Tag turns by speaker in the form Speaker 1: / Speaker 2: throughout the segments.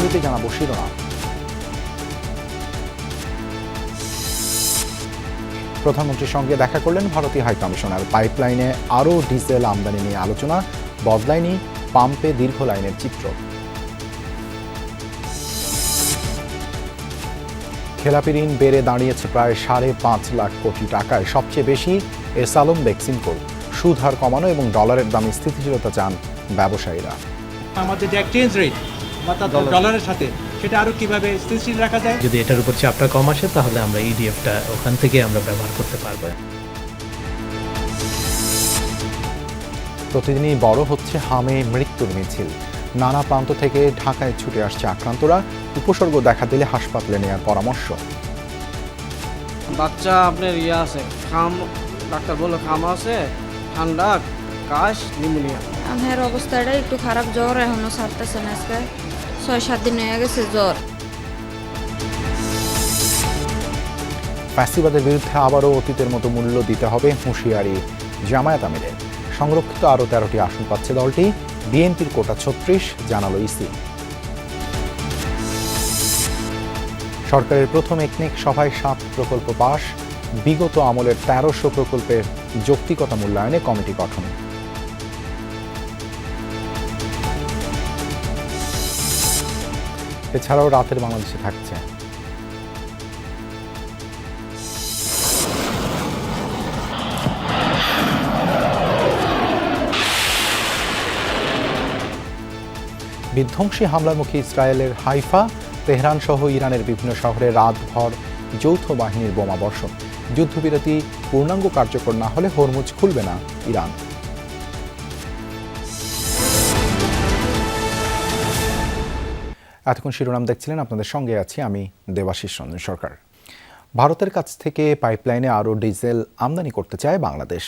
Speaker 1: শুরুতে জানাবো শিরোনাম। প্রধানমন্ত্রীর সঙ্গে দেখা করলেন ভারতীয় হাইকমিশনার। পাইপলাইনে আরও ডিজেল আমদানি নিয়ে আলোচনা, বদলায়নি পাম্পে দীর্ঘ লাইনের চিত্র। খেলাপি ঋণ বেড়ে দাঁড়িয়েছে প্রায় 5.5 লাখ কোটি টাকায়, সবচেয়ে বেশি এসালম বেক্সিমকোর। সুদ হার কমানো এবং ডলারের দামে স্থিতিশীলতা চান ব্যবসায়ীরা।
Speaker 2: আমাদের যে এক্সচেঞ্জ রেট অর্থাৎ ডলারের সাথে সেটা আরো কিভাবে স্থিতিশীল রাখা যায়।
Speaker 3: যদি এটার উপর চাপটা কম আসে তাহলে আমরা ইডিএফটা ওখান থেকে আমরা ব্যবহার করতে পারবো।
Speaker 1: প্রতিদিনই বড় হচ্ছে হামে মৃত্যুর মিছিল। নানা প্রান্ত থেকে ঢাকায় ছুটে আসছে আক্রান্তরা। উপসর্গ দেখা দিলে হাসপাতালে নেওয়ার পরামর্শ।
Speaker 4: বাচ্চা আপনার আছে খাম, ডাক্তার বললো খাম আছে, ঠান্ডা, কাশ, নিউমোনিয়া।
Speaker 5: আমার অবস্থাটা একটু খারাপ, জ্বর এখনো ছাড়তেছে না। আজকে 6-7 দিন হয়ে গেছে জ্বর।
Speaker 1: ফ্যাসিবাদের বিরুদ্ধে আবারও অতীতের মতো মূল্য দিতে হবে, হুঁশিয়ারি জামায়াত আমিরের। সংরক্ষিত আরও 13টি আসন পাচ্ছে দলটি। বিএনপির কোটা 36, জানালো ইসি। সরকারের প্রথম একনেক সভায় 7 প্রকল্প পাস। বিগত আমলের 1300 প্রকল্পের যৌক্তিকতা মূল্যায়নে কমিটি গঠন। এছাড়াও রাতের বাংলাদেশে থাকছে বিধ্বংসী হামলার মুখে ইসরায়েলের হাইফা, তেহরান সহ ইরানের বিভিন্ন শহরে রাতভর যৌথ বাহিনীর বোমা বর্ষণ। যুদ্ধবিরতি পূর্ণাঙ্গ কার্যকর না হলে হরমুজ খুলবে না ইরান। এতক্ষণ শিরোনাম দেখছিলেন, আপনাদের সঙ্গে আছি আমি দেবাশিস রঞ্জন সরকার। ভারতের কাছ থেকে পাইপলাইনে আরও ডিজেল আমদানি করতে চায় বাংলাদেশ।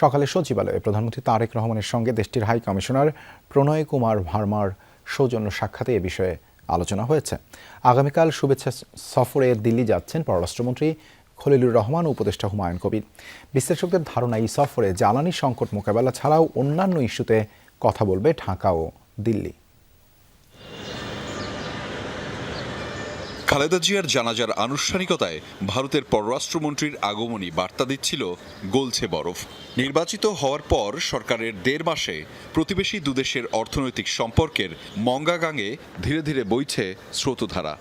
Speaker 1: সকালে সচিবালয়ে প্রধানমন্ত্রী তারেক রহমানের সঙ্গে দেশটির হাই কমিশনার প্রণয় কুমার ভার্মার সৌজন্য সাক্ষাতে এ বিষয়ে আলোচনা হয়েছে। আগামীকাল শুভেচ্ছা সফরে দিল্লি যাচ্ছেন পররাষ্ট্রমন্ত্রী খলিলুর রহমান ও উপদেষ্টা হুমায়ুন কবির। বিশ্লেষকদের ধারণা, এই সফরে জ্বালানি সংকট মোকাবেলা ছাড়াও অন্যান্য ইস্যুতে কথা বলবে ঢাকা ও দিল্লি।
Speaker 6: খালেদা জিয়ার জানাজার আনুষ্ঠানিকতায় ভারতের পররাষ্ট্রমন্ত্রীর আগমনী বার্তা দিচ্ছিল গলছে বরফ। নির্বাচিত হওয়ার পর সরকারের 1.5 মাসে প্রতিবেশী দুদেশের অর্থনৈতিক সম্পর্কের মঙ্গাগাঙে ধীরে ধীরে বইছে স্রোতধারা।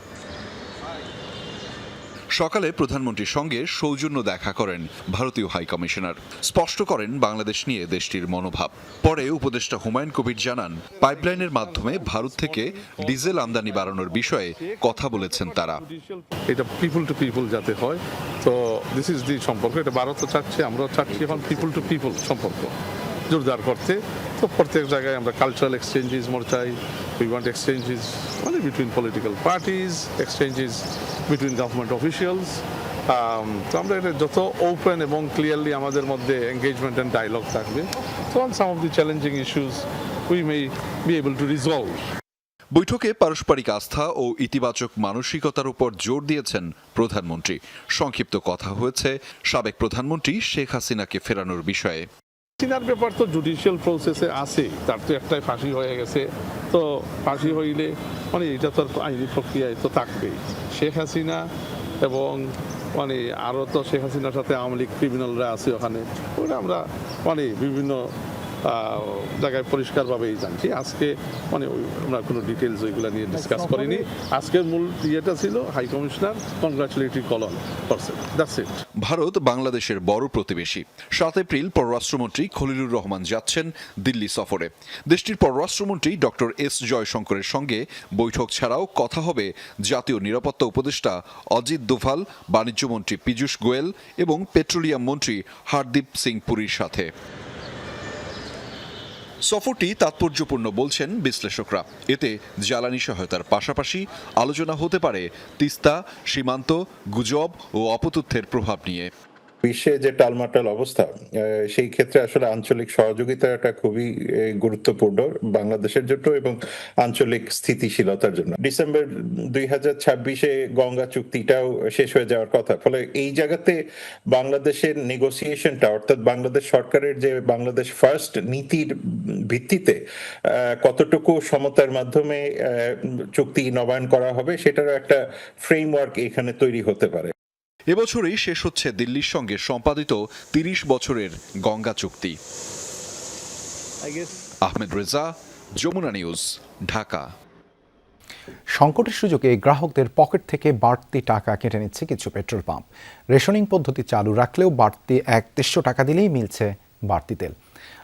Speaker 6: সকালে প্রধানমন্ত্রীর সঙ্গে সৌজন্য দেখা করেন ভারতীয় হাইকমিশনার। স্পষ্ট করেন বাংলাদেশ নিয়ে দেশটির মনোভাব। পরে উপদেষ্টা হুমায়ুন কবির জানান, পাইপলাইনের মাধ্যমে ভারত থেকে ডিজেল আমদানি বাড়ানোর বিষয়ে কথা বলেছেন তারা।
Speaker 7: এটা পিপল টু পিপল যাতে হয়, তো দিস ইজ দি সম্পর্ক। এটা ভারতও চাচ্ছে, আমরাও চাচ্ছি এখন পিপল টু পিপল সম্পর্ক জোরদার করতে। তো প্রত্যেক জায়গায় আমরা কালচারাল এক্সচেঞ্জেস মোর চাই। উই ওয়ান্ট এক্সচেঞ্জেস মানে between political parties, exchanges between government officials. তো আমরা এটা যত ওপেন এবং ক্লিয়ারলি আমাদের মধ্যে এঙ্গেজমেন্ট অ্যান্ড ডায়লগ থাকবে, তো on some of the challenging issues we may be able to resolve.
Speaker 6: বৈঠকে পারস্পরিক আস্থা ও ইতিবাচক মানসিকতার উপর জোর দিয়েছেন প্রধানমন্ত্রী। সংক্ষিপ্ত কথা হয়েছে সাবেক প্রধানমন্ত্রী শেখ হাসিনাকে ফেরানোর বিষয়ে।
Speaker 7: হাসিনার ব্যাপার তো জুডিশিয়াল প্রসেসে আছে, তার তো একটাই ফাঁসি হয়ে গেছে। তো ফাঁসি হইলে মানে এটা তো আইনি প্রক্রিয়ায় তো থাকবেই। শেখ হাসিনা এবং মানে আরও তো শেখ হাসিনার সাথে আওয়ামী লীগ ক্রিমিনালরা আছে ওখানে, ওরা আমরা মানে বিভিন্ন জায়গায় পরিষ্কারভাবেই জানছি। আজকে মানে আমরা কোনো ডিটেলস ওইগুলো নিয়ে ডিসকাস করিনি। আজকের মূল ইয়েটা ছিল হাই কমিশনার কনগ্রাচুলেটরি কলন করছে, দ্যাটস ইট।
Speaker 6: ভারত বাংলাদেশের বড় প্রতিবেশী। 7 এপ্রিল পররাষ্ট্রমন্ত্রী খলিলুর রহমান যাচ্ছেন দিল্লি সফরে। দেশটির পররাষ্ট্রমন্ত্রী ডক্টর এস জয়শঙ্করের সঙ্গে বৈঠক ছাড়াও কথা হবে জাতীয় নিরাপত্তা উপদেষ্টা অজিত দোভাল, বাণিজ্যমন্ত্রী পীযূষ গোয়েল এবং পেট্রোলিয়াম মন্ত্রী হরদীপ সিং পুরীর সাথে। সফরটি তাৎপর্যপূর্ণ বলছেন বিশ্লেষকরা। এতে জ্বালানি সহায়তার পাশাপাশি আলোচনা হতে পারে তিস্তা, সীমান্ত, গুজব ও অপতথ্যের প্রভাব নিয়ে।
Speaker 8: বিশ্বে যে টালমাটাল অবস্থা, সেই ক্ষেত্রে আসলে আঞ্চলিক সহযোগিতাটা খুবই গুরুত্বপূর্ণ বাংলাদেশের জন্য এবং আঞ্চলিক স্থিতিশীলতার জন্য। ডিসেম্বর 2026-এ গঙ্গা চুক্তিটাও শেষ হয়ে যাওয়ার কথা, ফলে এই জায়গাতে বাংলাদেশের নেগোসিয়েশনটা, অর্থাৎ বাংলাদেশ সরকারের যে বাংলাদেশ ফার্স্ট নীতির ভিত্তিতে কতটুকু সমতার মাধ্যমে চুক্তি নবায়ন করা হবে সেটারও একটা ফ্রেমওয়ার্ক এখানে তৈরি হতে পারে।
Speaker 6: এবছরই শেষ হচ্ছে দিল্লির সঙ্গে সম্পাদিত 30 বছরের গঙ্গা চুক্তি। আহমেদ রেজা, যমুনা নিউজ, ঢাকা।
Speaker 1: সংকটের সুযোগে গ্রাহকদের পকেট থেকে বাড়তি টাকা কেটে নিচ্ছে কিছু পেট্রোল পাম্প। রেশনিং পদ্ধতি চালু রাখলেও বাড়তি 100-150 টাকা দিলেই মিলছে বাড়তি তেল।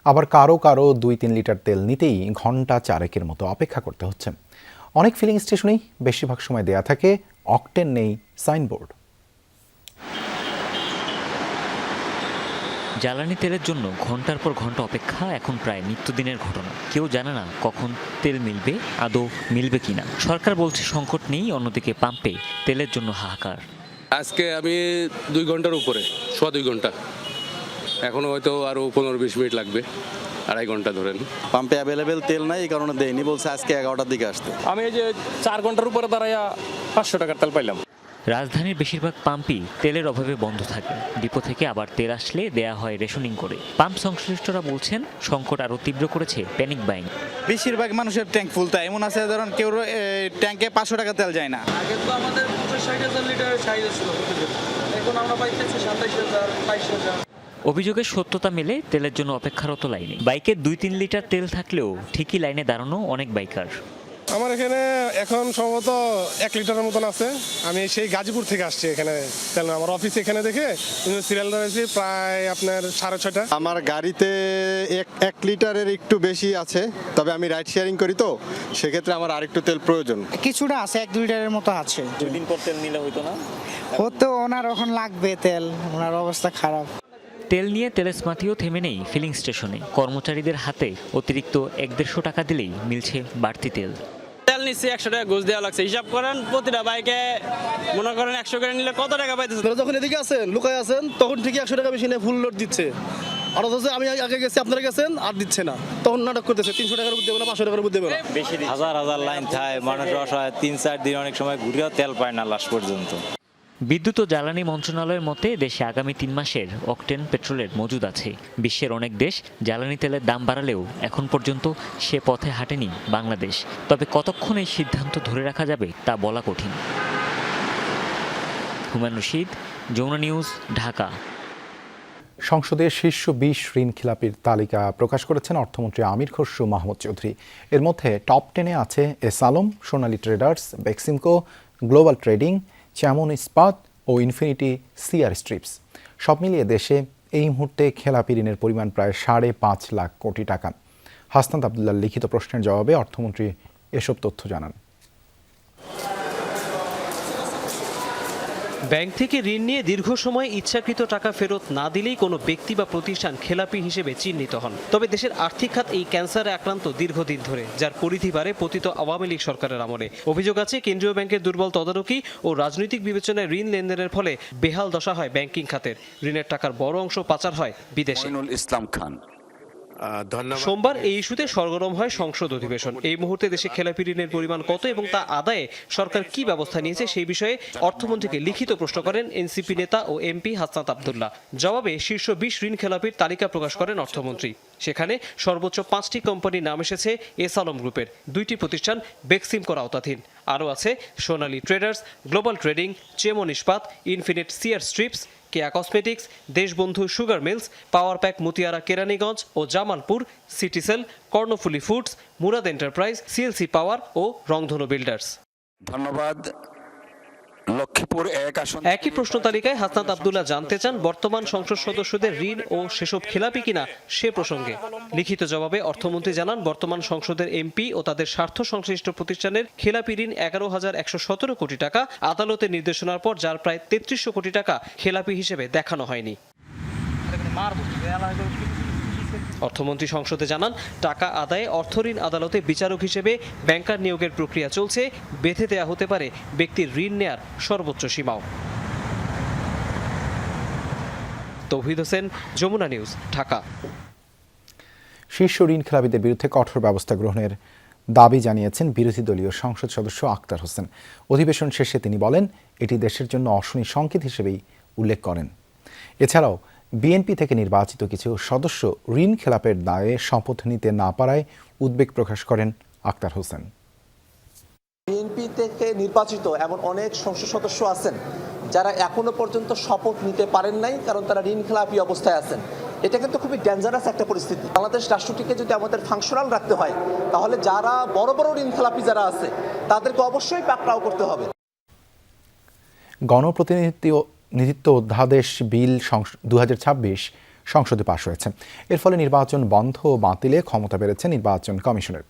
Speaker 1: আবার কারো 2-3 লিটার তেল নিতেই ঘন্টা 4 মতো অপেক্ষা করতে হচ্ছে। অনেক ফিলিং স্টেশনেই বেশিরভাগ সময় দেয়া থাকে অকটেন নেই সাইনবোর্ড।
Speaker 9: জ্বালানি তেলের জন্য ঘন্টার পর ঘন্টা অপেক্ষা এখন প্রায় নিত্যদিনের ঘটনা। কেউ জানে না কখন তেল মিলবে, আদৌ মিলবে কিনা। সরকার বলছে সংকট নেই, অন্যদিকে পাম্পে তেলের জন্য হাহাকার।
Speaker 10: আজকে আমি 2 ঘন্টার উপরে, 2.25 ঘন্টা, এখনো হয়তো আরো 15-20 মিনিট লাগবে, 2.5 ঘন্টা ধরেন।
Speaker 11: পাম্পে অ্যাভেলেবেল তেল নাই, এই কারণে দেয়নি, বলছে আজকে 11টার দিকে আসতে।
Speaker 10: আমি এই যে 4 ঘন্টার উপরে দাঁড়াইয়া 500 টাকার তেল পাইলাম।
Speaker 9: রাজধানীর বেশিরভাগ পাম্পই তেলের অভাবে বন্ধ থাকে। ডিপো থেকে আবার তেল আসলে দেয়া হয় রেশনিং করে। পাম্প সংশ্লিষ্টরা বলছেন সংকট আরও তীব্র করেছে প্যানিক বাইং।
Speaker 11: বেশিরভাগ মানুষের ট্যাঙ্ক ফুল, তাই এমন আছে ধরুন কেউ ট্যাঙ্কে 500 টাকা তেল যায় না।
Speaker 4: আগে তো আমাদের 50-60 লিটারের চাহিদা ছিল, এখন আমরা পাইতেছি 27,000, 22,000।
Speaker 9: অভিযোগের সত্যতা মেলে তেলের জন্য অপেক্ষারত লাইনে। বাইকে 2-3 লিটার তেল থাকলেও ঠিকই লাইনে দাঁড়ানো অনেক বাইকার।
Speaker 12: আমার এখানে এখন সম্ভবত 1 লিটারের মতন আছে। আমি সেই গাজীপুর থেকে আসছি এখানে তেল। আমার অফিস এখানে দেখে সিরিয়াল ধরেছি প্রায় আপনার 6:30।
Speaker 11: আমার গাড়িতে 1 লিটারের একটু বেশি আছে, তবে আমি রাইড শেয়ারিং করি, তো সেক্ষেত্রে আমার আরেকটু তেল প্রয়োজন।
Speaker 13: কিছুটা আছে, 1-2 লিটারের মতো আছে।
Speaker 9: 2 দিন পর তেল নিলে হইতো না?
Speaker 13: হতো, ওনার এখন লাগবে তেল, ওনার অবস্থা খারাপ।
Speaker 9: তেল নিয়ে তেলেসমাতিও থেমে নেই ফিলিং স্টেশনে। কর্মচারীদের হাতে অতিরিক্ত 100-150 টাকা দিলেই মিলছে বাড়তি তেল।
Speaker 4: তেল নিচ্ছে 100 টাকা ঘুষ দেওয়া লাগছে। হিসাব করেন প্রতিটা বাইকে মনে করেন 100 করে নিলে কত টাকা পাইতেছে।
Speaker 12: যখন এদিকে আছেন লুকায় আছেন তখন ঠিকই 100 টাকা বেশি নিয়ে ফুল লোড দিচ্ছে, আর অথচ আমি আগে গেছি, আপনারা গেছেন আর দিচ্ছে না, তখন নাটক করতেছে 300 টাকার উপর দেবে না, 500 টাকার উপর দেবে না।
Speaker 11: হাজার হাজার লাইন থাকে, মানুষ অসহায়, 3-4 দিন অনেক সময় ঘুরেও তেল পায় না লাস্ট পর্যন্ত।
Speaker 9: বিদ্যুৎ ও জ্বালানি মন্ত্রণালয়ের মতে দেশে আগামী 3 মাসের অকটেন পেট্রোলের মজুদ আছে। বিশ্বের অনেক দেশ জ্বালানি তেলের দাম বাড়ালেও এখন পর্যন্ত সে পথে হাঁটেনি বাংলাদেশ। তবে কতক্ষণ এই সিদ্ধান্ত ধরে রাখা যাবে তা বলা কঠিন। হুমায়ুন রশিদ, যমুনা নিউজ, ঢাকা।
Speaker 1: সংসদের শীর্ষ 20 ঋণখেলাপির তালিকা প্রকাশ করেছেন অর্থমন্ত্রী আমির খসরু মাহমুদ চৌধুরী। এর মধ্যে টপ 10-এ আছে এস আলম, সোনালী ট্রেডার্স, বেক্সিমকো, গ্লোবাল ট্রেডিং, চ্যামন ইস্পাত ও ইনফিনিটি সিআর স্ট্রিপস। সব মিলিয়ে দেশে এই মুহূর্তে খেলাপি ঋণের পরিমাণ প্রায় 5.5 লাখ কোটি টাকা। হাসনাত আবদুল্লাহর লিখিত প্রশ্নের জবাবে অর্থমন্ত্রী এসব তথ্য জানান।
Speaker 14: ব্যাংক থেকে ঋণ নিয়ে দীর্ঘ সময় ইচ্ছাকৃত টাকা ফেরত না দিলেই কোনো ব্যক্তি বা প্রতিষ্ঠান খেলাপি হিসেবে চিহ্নিত হন। তবে দেশের আর্থিক খাত এই ক্যান্সারে আক্রান্ত দীর্ঘদিন ধরে, যার পরিধি বাড়ে পতিত আওয়ামী লীগ সরকারের আমলে। অভিযোগ আছে কেন্দ্রীয় ব্যাংকের দুর্বল তদারকি ও রাজনৈতিক বিবেচনায় ঋণ লেনদেনের ফলে বেহাল দশা হয় ব্যাংকিং খাতের। ঋণের টাকার বড় অংশ পাচার হয় বিদেশে।
Speaker 15: ইসলাম খান।
Speaker 14: সোমবার এই ইস্যুতে সরগরম হয় সংসদ অধিবেশন। এই মুহূর্তে দেশে খেলাপি ঋণের পরিমাণ কত এবং তা আদায়ে সরকার কি ব্যবস্থা নিয়েছে সেই বিষয়ে অর্থমন্ত্রীকে লিখিত প্রশ্ন করেন এনসিপি নেতা ও এমপি হাসনাত আবদুল্লাহ। জবাবে শীর্ষ 20 ঋণ খেলাপির তালিকা প্রকাশ করেন অর্থমন্ত্রী। সেখানে সর্বোচ্চ 5টি কোম্পানির নাম এসেছে এস আলম গ্রুপের, 2টি প্রতিষ্ঠান বেক্সিমকোর আওতাধীন। আরও আছে Sonali traders, global trading, Chemon Ispat, infinite CR strips, Keya cosmetics, Deshbandhu sugar mills, power pack Mutiara Keraniganj ও Jamalpur, Citycell, Karnaphuli foods, Murad enterprise, CLC power ও রংধনু বিল্ডার্স।
Speaker 15: ধন্যবাদ। লক্ষ্মীপুর 1 আসন।
Speaker 14: একই প্রশ্ন তালিকায় হাসনাত আবদুল্লাহ জানতে চান বর্তমান সংসদ সদস্যদের ঋণ ও সেসব খেলাপি কিনা সে প্রসঙ্গে। লিখিত জবাবে অর্থমন্ত্রী জানান বর্তমান সংসদের এমপি ও তাদের স্বার্থ সংশ্লিষ্ট প্রতিষ্ঠানের খেলাপি ঋণ 11,117 কোটি টাকা। আদালতের নির্দেশনার পর যার প্রায় 3300 কোটি টাকা খেলাপি হিসেবে দেখানো হয়নি। অর্থমন্ত্রী সংসদে জানান টাকা আদায়ে অর্থঋণ আদালতে বিচারক হিসেবে ব্যাংকার নিয়োগের প্রক্রিয়া চলছে। বেঁধে দেয়া হতে পারে ব্যক্তির ঋণ নেয়ার সর্বোচ্চ সীমাও। তৌহিদ হোসেন, যমুনা নিউজ, ঢাকা।
Speaker 1: শীর্ষ ঋণ খেলাপিদের বিরুদ্ধে কঠোর ব্যবস্থা গ্রহণের দাবি জানিয়েছেন বিরোধী দলীয় সংসদ সদস্য আক্তার হোসেন। অধিবেশন শেষে তিনি বলেন, এটি দেশের জন্য অশনি সংকেত হিসেবেই উল্লেখ করেন। এছাড়াও বিএনপি থেকে নির্বাচিত কিছু সদস্য ঋণ খেলাপের দায়ে শপথ নিতে না পারায় উদ্বেগ প্রকাশ করেন আক্তার হোসেন।
Speaker 16: বিএনপি থেকে নির্বাচিত এমন অনেক সংসদ সদস্য আছেন যারা এখনো পর্যন্ত শপথ নিতে পারেন নাই, কারণ তারা ঋণ খেলাপি অবস্থায় আছেন। এটা কিন্তু খুবই ডেঞ্জারাস একটা পরিস্থিতি। বাংলাদেশ রাষ্ট্রটিকে যদি আমাদের ফাংশনাল রাখতে হয়, তাহলে যারা বড় বড় ঋণ খেলাপি যারা আছে তাদেরকে অবশ্যই পাকড়াও করতে হবে।
Speaker 1: গণপ্রতিনিধিত্ব অধ্যাদেশ বিল 2026 সংসদে পাশ হয়েছে। এর ফলে নির্বাচন বন্ধ ও বাতিলে ক্ষমতা বেড়েছে নির্বাচন কমিশনের।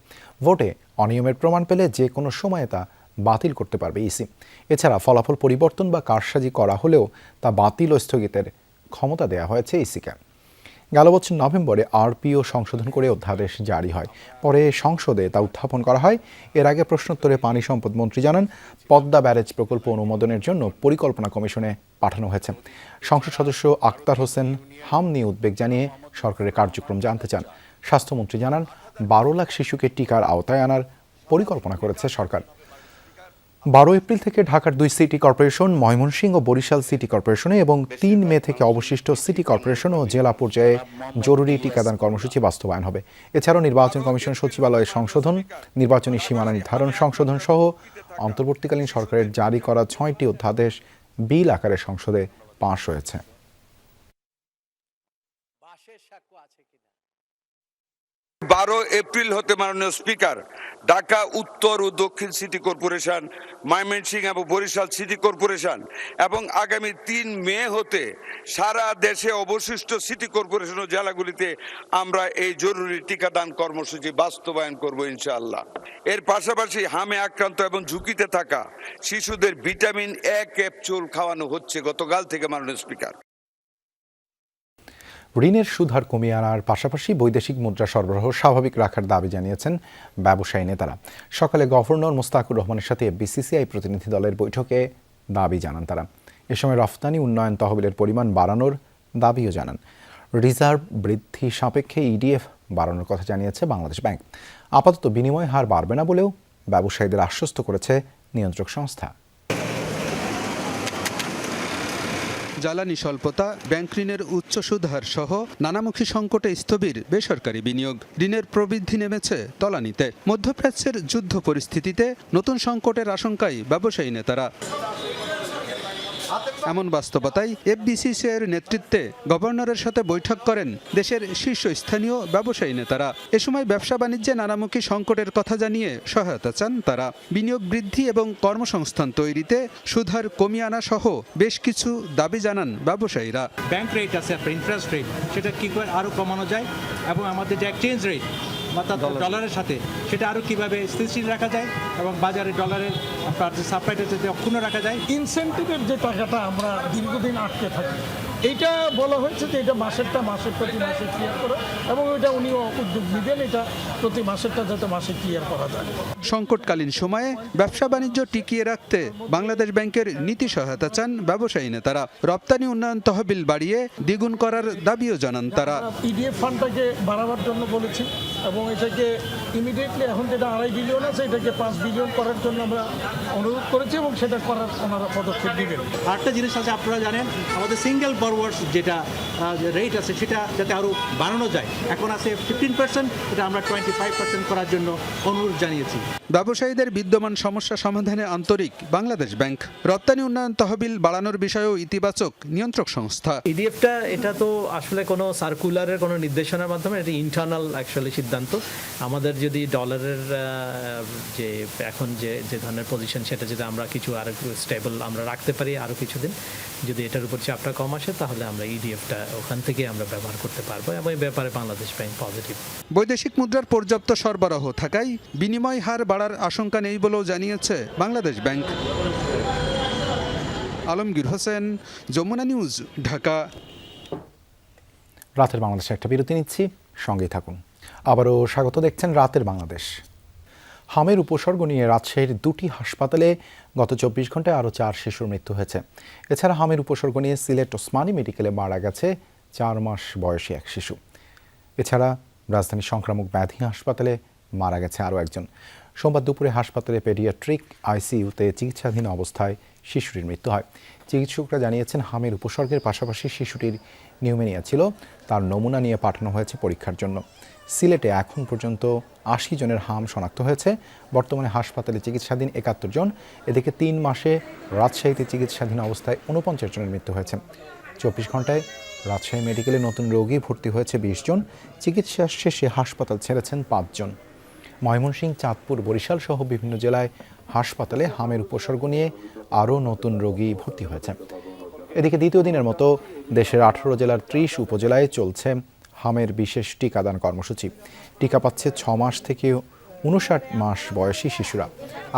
Speaker 1: ভোটে অনিয়মের প্রমাণ পেলে যে কোনো সময়ে তা বাতিল করতে পারবে ইসি। এছাড়া ফলাফল পরিবর্তন বা কারসাজি করা হলেও তা বাতিল ও স্থগিতের ক্ষমতা দেওয়া হয়েছে ইসিকে। গেল বছর নভেম্বরে আরপিও সংশোধন করে অধ্যাদেশ জারি হয়, পরে সংসদে তা উত্থাপন করা হয়। এর আগে প্রশ্নোত্তরে পানি সম্পদ মন্ত্রী জানান, পদ্মা ব্যারেজ প্রকল্প অনুমোদনের জন্য পরিকল্পনা কমিশনে পাঠানো হয়েছে। সংসদ সদস্য আক্তার হোসেন হাম নিয়ে উদ্বেগ জানিয়ে সরকারের কার্যক্রম জানতে চান। স্বাস্থ্যমন্ত্রী জানান, 12 লাখ শিশুকে টিকার আওতায় আনার পরিকল্পনা করেছে সরকার। 12 এপ্রিল থেকে ঢাকার 2 সিটি কর্পোরেশন, ময়মনসিংহ ও বরিশাল সিটি কর্পোরেশনে এবং 3 মে থেকে অবশিষ্ট সিটি কর্পোরেশন ও জেলা পর্যায়ে জরুরি টিকাদান কর্মসূচি বাস্তবায়ন হবে। এছাড়াও নির্বাচন কমিশন সচিবালয়ের সংশোধন, নির্বাচনী সীমানা নির্ধারণ সংশোধন সহ অন্তর্বর্তীকালীন সরকারের জারি করা 6টি অধ্যাদেশ বিল আকারে সংসদে পাশ হয়েছে।
Speaker 17: 12 এপ্রিল হতে মাননীয় স্পিকার ঢাকা উত্তর ও দক্ষিণ সিটি কর্পোরেশন, ময়মনসিংহ এবং বরিশাল সিটি কর্পোরেশন এবং আগামী 3 মে হতে সারা দেশে অবশিষ্ট সিটি কর্পোরেশন ও জেলাগুলিতে আমরা এই জরুরি টিকাদান কর্মসূচি বাস্তবায়ন করব ইনশাআল্লাহ। এর পাশাপাশি হামে আক্রান্ত এবং ঝুঁকিতে থাকা শিশুদের ভিটামিন এ ক্যাপসুল খাওয়ানো হচ্ছে গতকাল থেকে মাননীয় স্পিকার।
Speaker 1: ঋণের সুদ হার কমিয়ে আনার পাশাপাশি বৈদেশিক মুদ্রা সরবরাহ স্বাভাবিক রাখার দাবি জানিয়েছেন ব্যবসায়ী নেতারা। সকালে গভর্নর মোস্তাকুর রহমানের সাথে বিসিসিআই প্রতিনিধি দলের বৈঠকে দাবি জানান তারা। এ সময় রফতানি উন্নয়ন তহবিলের পরিমাণ বাড়ানোর দাবিও জানান। রিজার্ভ বৃদ্ধি সাপেক্ষে ইডিএফ বাড়ানোর কথা জানিয়েছে বাংলাদেশ ব্যাংক। আপাতত বিনিময় হার বাড়বে না বলেও ব্যবসায়ীদের আশ্বস্ত করেছে নিয়ন্ত্রক সংস্থা।
Speaker 18: জ্বালানি স্বল্পতা, ব্যাংক ঋণের উচ্চ সুদহার সহ নানামুখী সংকটে স্থবির বেসরকারি বিনিয়োগ, ঋণের প্রবৃদ্ধি নেমেছে তলানিতে। মধ্যপ্রাচ্যের যুদ্ধ পরিস্থিতিতে নতুন সংকটের আশঙ্কায় ব্যবসায়ী নেতারা। এমন বাস্তবতায় এফবিসিসিআইয়ের নেতৃত্বে গভর্নরের সাথে বৈঠক করেন দেশের শীর্ষস্থানীয় ব্যবসায়ী নেতারা। এ সময় ব্যবসা বাণিজ্যে নানামুখী সংকটের কথা জানিয়ে সহায়তা চান তারা। বিনিয়োগ বৃদ্ধি এবং কর্মসংস্থান তৈরিতে সুদহার কমিয়ে আনা সহ বেশ কিছু দাবি জানান ব্যবসায়ীরা।
Speaker 2: ব্যাংক রেট আছে, ইন্টারেস্ট রেট, সেটা কি করে আরো কমানো যায়, এবং আমাদের যে এক্সচেঞ্জ রেট অর্থাৎ ডলারের সাথে সেটা আরো কিভাবে স্থিতিশীল রাখা যায় এবং বাজারে ডলারের সাপ্লাইটা যাতে অক্ষুণ্ণ রাখা যায়।
Speaker 19: ইনসেন্টিভের যে টাকাটা আমরা দীর্ঘদিন আটকে থাকি, এইটা বলা হয়েছে যে এটা মাসের প্রতি মাসে ক্লিয়ার করে, এবং এটা উনিও উদ্যোগ নেবেন, এটা প্রতি মাসেরটা যাতে মাসে ক্লিয়ার করা যায়।
Speaker 18: সংকটকালীন সময়ে ব্যবসা বাণিজ্য টিকিয়ে রাখতে বাংলাদেশ ব্যাংকের নীতি সহায়তা চান ব্যবসায়ী নেতারা। রপ্তানি উন্নয়ন তহবিল বাড়িয়ে দ্বিগুণ করার দাবিও জানান তারা।
Speaker 19: ইডিএফ ফান্ডটাকে বাড়াবার জন্য বলেছি, এবং এটাকে ইমিডিয়েটলি এখন যেটা 2.5 বিলিয়ন আছে এটাকে 5 বিলিয়ন করার জন্য আমরা অনুরোধ করেছি, এবং সেটা করার ওনারা পদক্ষেপ নেবেন।
Speaker 2: আরেকটা জিনিস আছে, আপনারা জানেন আমাদের সিঙ্গেল বরোয়ার্স যেটা রেট আছে সেটা যাতে আরও বাড়ানো যায়। এখন আছে 15%, এটা আমরা 25% করার জন্য অনুরোধ জানিয়েছি।
Speaker 18: ব্যবসায়ীদের বিদ্যমান সমস্যা সমাধানে আন্তরিক বাংলাদেশ ব্যাংক। রপ্তানি উন্নয়ন তহবিল বাড়ানোর বিষয়েও ইতিবাচক নিয়ন্ত্রক সংস্থা।
Speaker 3: ইডিএফটা এটা তো আসলে কোনো সার্কুলারের কোনো নির্দেশনার মাধ্যমে, এটা ইন্টারনাল অ্যাকচুয়ালি সিদ্ধান্ত। আমাদের যদি ডলারের যে এখন যে ধরনের পজিশন, সেটা যদি আমরা কিছু আরো স্টেবল আমরা রাখতে পারি আরও কিছুদিন, যদি এটার উপর চাপটা কম আসে, তাহলে আমরা ইডিএফটা ওখান থেকে আমরা ব্যবহার করতে পারবো, এবং এই ব্যাপারে বাংলাদেশ ব্যাংক পজিটিভ।
Speaker 18: বৈদেশিক মুদ্রার পর্যাপ্ত সরবরাহ থাকায় বিনিময় হার বাড়ার আশঙ্কা নেই বলেও জানিয়েছে বাংলাদেশ ব্যাংক। আলমগীর হোসেন, যমুনা নিউজ, ঢাকা।
Speaker 1: রাতের বাংলাদেশে একটা বিরতি নিচ্ছি, সঙ্গেই থাকুন। আবারও স্বাগত, দেখছেন রাতের বাংলাদেশ। হামের উপসর্গ নিয়ে রাজশাহীর দুটি হাসপাতালে গত 24 ঘন্টায় আরও 4 শিশুর মৃত্যু হয়েছে। এছাড়া হামের উপসর্গ নিয়ে সিলেট ওসমানী মেডিকেলে মারা গেছে 4 মাস বয়সী এক শিশু। এছাড়া রাজধানীর সংক্রামক ব্যাধি হাসপাতালে মারা গেছে আরও একজন। সোমবার দুপুরে হাসপাতালে পেডিয়াট্রিক আইসিইউতে চিকিৎসাধীন অবস্থায় শিশুটির মৃত্যু হয়। চিকিৎসকরা জানিয়েছেন, হামের উপসর্গের পাশাপাশি শিশুটির নিউমোনিয়া ছিল। তার নমুনা নিয়ে পাঠানো হয়েছে পরীক্ষার জন্য। সিলেটে এখন পর্যন্ত 80 জনের হাম শনাক্ত হয়েছে। বর্তমানে হাসপাতালে চিকিৎসাধীন 71 জন। এদিকে 3 মাসে রাজশাহীতে চিকিৎসাধীন অবস্থায় 49 জনের মৃত্যু হয়েছে। 24 ঘন্টায় রাজশাহী মেডিকেলে নতুন রোগী ভর্তি হয়েছে 20 জন। চিকিৎসা শেষে হাসপাতাল ছেড়েছেন 5 জন। ময়মনসিংহ, চাঁদপুর, বরিশাল সহ বিভিন্ন জেলায় হাসপাতালে হামের উপসর্গ নিয়ে আরও নতুন রোগী ভর্তি হয়েছে। এদিকে দ্বিতীয় দিনের মতো দেশের 18 জেলার 30 উপজেলায় চলছে হামের বিশেষ টিকাদান কর্মসূচি। টিকা পাচ্ছে 6 মাস থেকে 59 মাস বয়সী শিশুরা।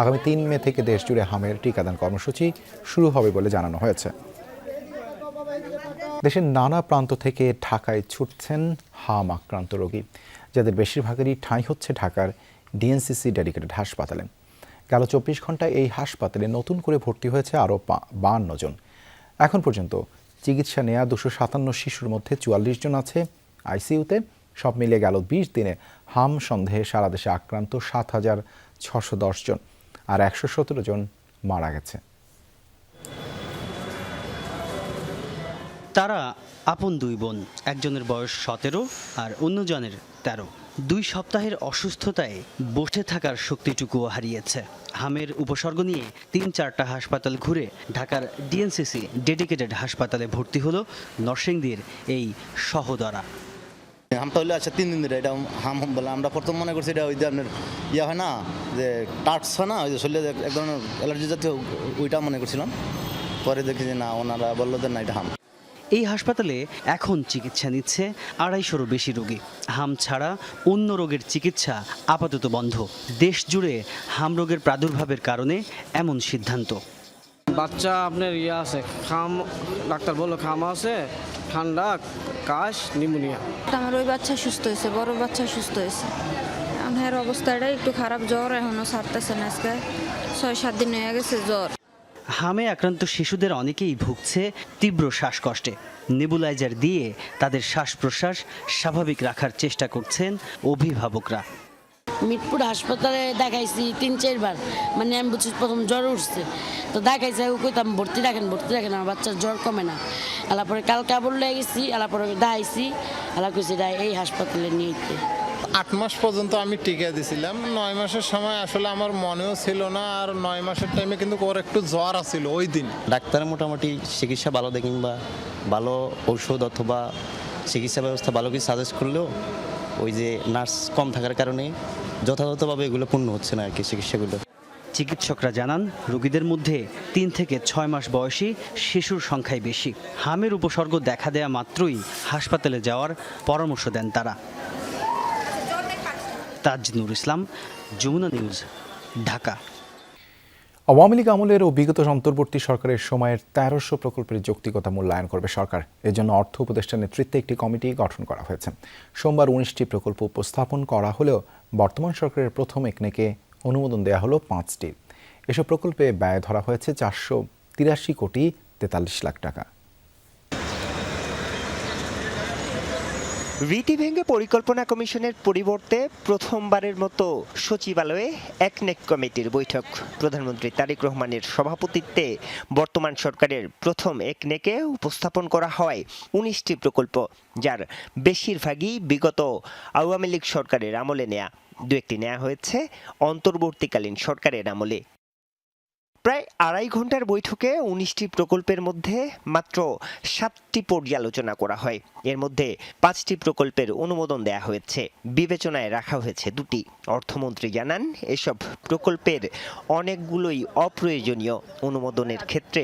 Speaker 1: আগামী 3 মে থেকে দেশজুড়ে হামের টিকাদান কর্মসূচি শুরু হবে বলে জানানো হয়েছে। দেশের নানা প্রান্ত থেকে ঢাকায় ছুটছেন হাম আক্রান্ত রোগী, যাদের বেশিরভাগেরই ঠাঁই হচ্ছে ঢাকার ডিএনসিসি ডেডিকেটেড হাসপাতালে। গেল 24 ঘন্টায় এই হাসপাতালে নতুন করে ভর্তি হয়েছে আরও 52 জন। এখন পর্যন্ত চিকিৎসা নেওয়া 257 শিশুর মধ্যে 44 জন আছে আইসিইউতে। সব মিলিয়ে গেল 20 দিনে হাম সন্দেহে সারা দেশে আক্রান্ত 7,610 জন, আর 117 জন মারা গেছে।
Speaker 20: তারা আপন দুই বোন, একজনের বয়স 17 আর অন্যজনের 13। 2 সপ্তাহের অসুস্থতায় বসে থাকার শক্তিটুকুও হারিয়েছে। হামের উপসর্গ নিয়ে 3-4টা হাসপাতাল ঘুরে ঢাকার ডিএনসিসি ডেডিকেটেড হাসপাতালে ভর্তি হলো নরসিংদীর এই সহোদরা।
Speaker 21: হামটা হলে আচ্ছা 3 দিন ধরে এটা হাম বলে আমরা প্রথম মনে করছি এটা ওই যে আপনার ইয়া হয় না, যে টাটস হয় না, ওই যে শরীরে এক ধরনের অ্যালার্জি জাতীয়, ওইটা মনে করছিলাম। পরে দেখি যে না, ওনারা বললো যে না, এটা হাম।
Speaker 20: এই হাসপাতালে এখন চিকিৎসা নিচ্ছে 250-রও বেশি রোগী। হাম ছাড়া অন্য রোগের চিকিৎসা আপাতত বন্ধ। দেশ জুড়ে হাম রোগের প্রাদুর্ভাবের কারণে এমন সিদ্ধান্ত।
Speaker 4: বাচ্চা আপনার ইয়ে আছে, ডাক্তার বললো খাম আছে, ঠান্ডা, কাশ, নিউমোনিয়া।
Speaker 5: আমার ওই বাচ্চা সুস্থ হয়েছে, বড় বাচ্চা সুস্থ হয়েছে। আমার অবস্থাটা একটু খারাপ, জ্বর এখনো ছাড়তেছে না। আজকে 6-7 দিন হয়ে গেছে জ্বর।
Speaker 20: হামে আক্রান্ত শিশুদের অনেকেই ভুগছে তীব্র শ্বাসকষ্টে। নেবুলাইজার দিয়ে তাদের শ্বাস প্রশ্বাস স্বাভাবিক রাখার চেষ্টা করছেন অভিভাবকরা।
Speaker 22: মিরপুর হাসপাতালে দেখাইছি 3-4 বার, মানে আমি বুঝছি প্রথম জ্বর উঠছে, তো দেখাইছি কইতাম ভর্তি রাখেন আমার বাচ্চার জ্বর কমে না। এলা পরে কালকে আবার লেগে গেছি, এলা পরে দেখাইছি, এলা কইছি এই হাসপাতালে নিয়ে
Speaker 23: 8 মাস পর্যন্ত আমি টিকা দিয়েছিলাম। 9 মাসের সময় আসলে আমার মনেও ছিল না, আর 9 মাসের টাইমে কিন্তু ওর একটু জ্বর আসছিল ওই দিন।
Speaker 24: ডাক্তার মোটামুটি চিকিৎসা ভালো দেখেন বা ভালো ঔষধ অথবা চিকিৎসা ব্যবস্থা ভালো কিছু সাজেস্ট করলেও ওই যে নার্স কম থাকার কারণে যথাযথভাবে এগুলো পূর্ণ হচ্ছে না আর কি চিকিৎসাগুলো।
Speaker 20: চিকিৎসকরা জানান, রোগীদের মধ্যে 3 থেকে 6 মাস বয়সী শিশুর সংখ্যাই বেশি। হামের উপসর্গ দেখা দেয়া মাত্রই হাসপাতালে যাওয়ার পরামর্শ দেন তারা। তাজনুর ইসলাম, যমুনা নিউজ, ঢাকা।
Speaker 1: আওয়ামী লীগ আমলের ও বিগত অন্তর্বর্তী সরকারের সময়ের 1300 প্রকল্পের যৌক্তিকতা মূল্যায়ন করবে সরকার। এজন্য অর্থ উপদেষ্টার নেতৃত্বে একটি কমিটি গঠন করা হয়েছে। সোমবার 19টি প্রকল্প উপস্থাপন করা হলেও বর্তমান সরকারের প্রথম একনেকে অনুমোদন দেওয়া হলো 5টি। এসব প্রকল্পে ব্যয় ধরা হয়েছে 483 কোটি 43 লাখ টাকা।
Speaker 25: রীতি ভেঙে পরিকল্পনা কমিশনের পরিবর্তে প্রথমবারের মতো সচিবালয়ে একনেক কমিটির বৈঠক। প্রধানমন্ত্রী তারেক রহমানের সভাপতিত্বে বর্তমান সরকারের প্রথম একনেকে উপস্থাপন করা হয় 19টি প্রকল্প, যার বেশিরভাগই বিগত আওয়ামী লীগ সরকারের আমলে নেয়া। 2-1টি নেওয়া হয়েছে অন্তর্বর্তীকালীন সরকারের আমলে। প্রায় 2.5 ঘন্টার বৈঠকে 19টি প্রকল্পের মধ্যে মাত্র 7টি পর্যালোচনা করা হয়। এর মধ্যে 5টি প্রকল্পের অনুমোদন দেয়া হয়েছে, বিবেচনায় রাখা হয়েছে 2টি। অর্থমন্ত্রী জানান, এসব প্রকল্পের অনেকগুলোই অপ্রয়োজনীয়। অনুমোদনের ক্ষেত্রে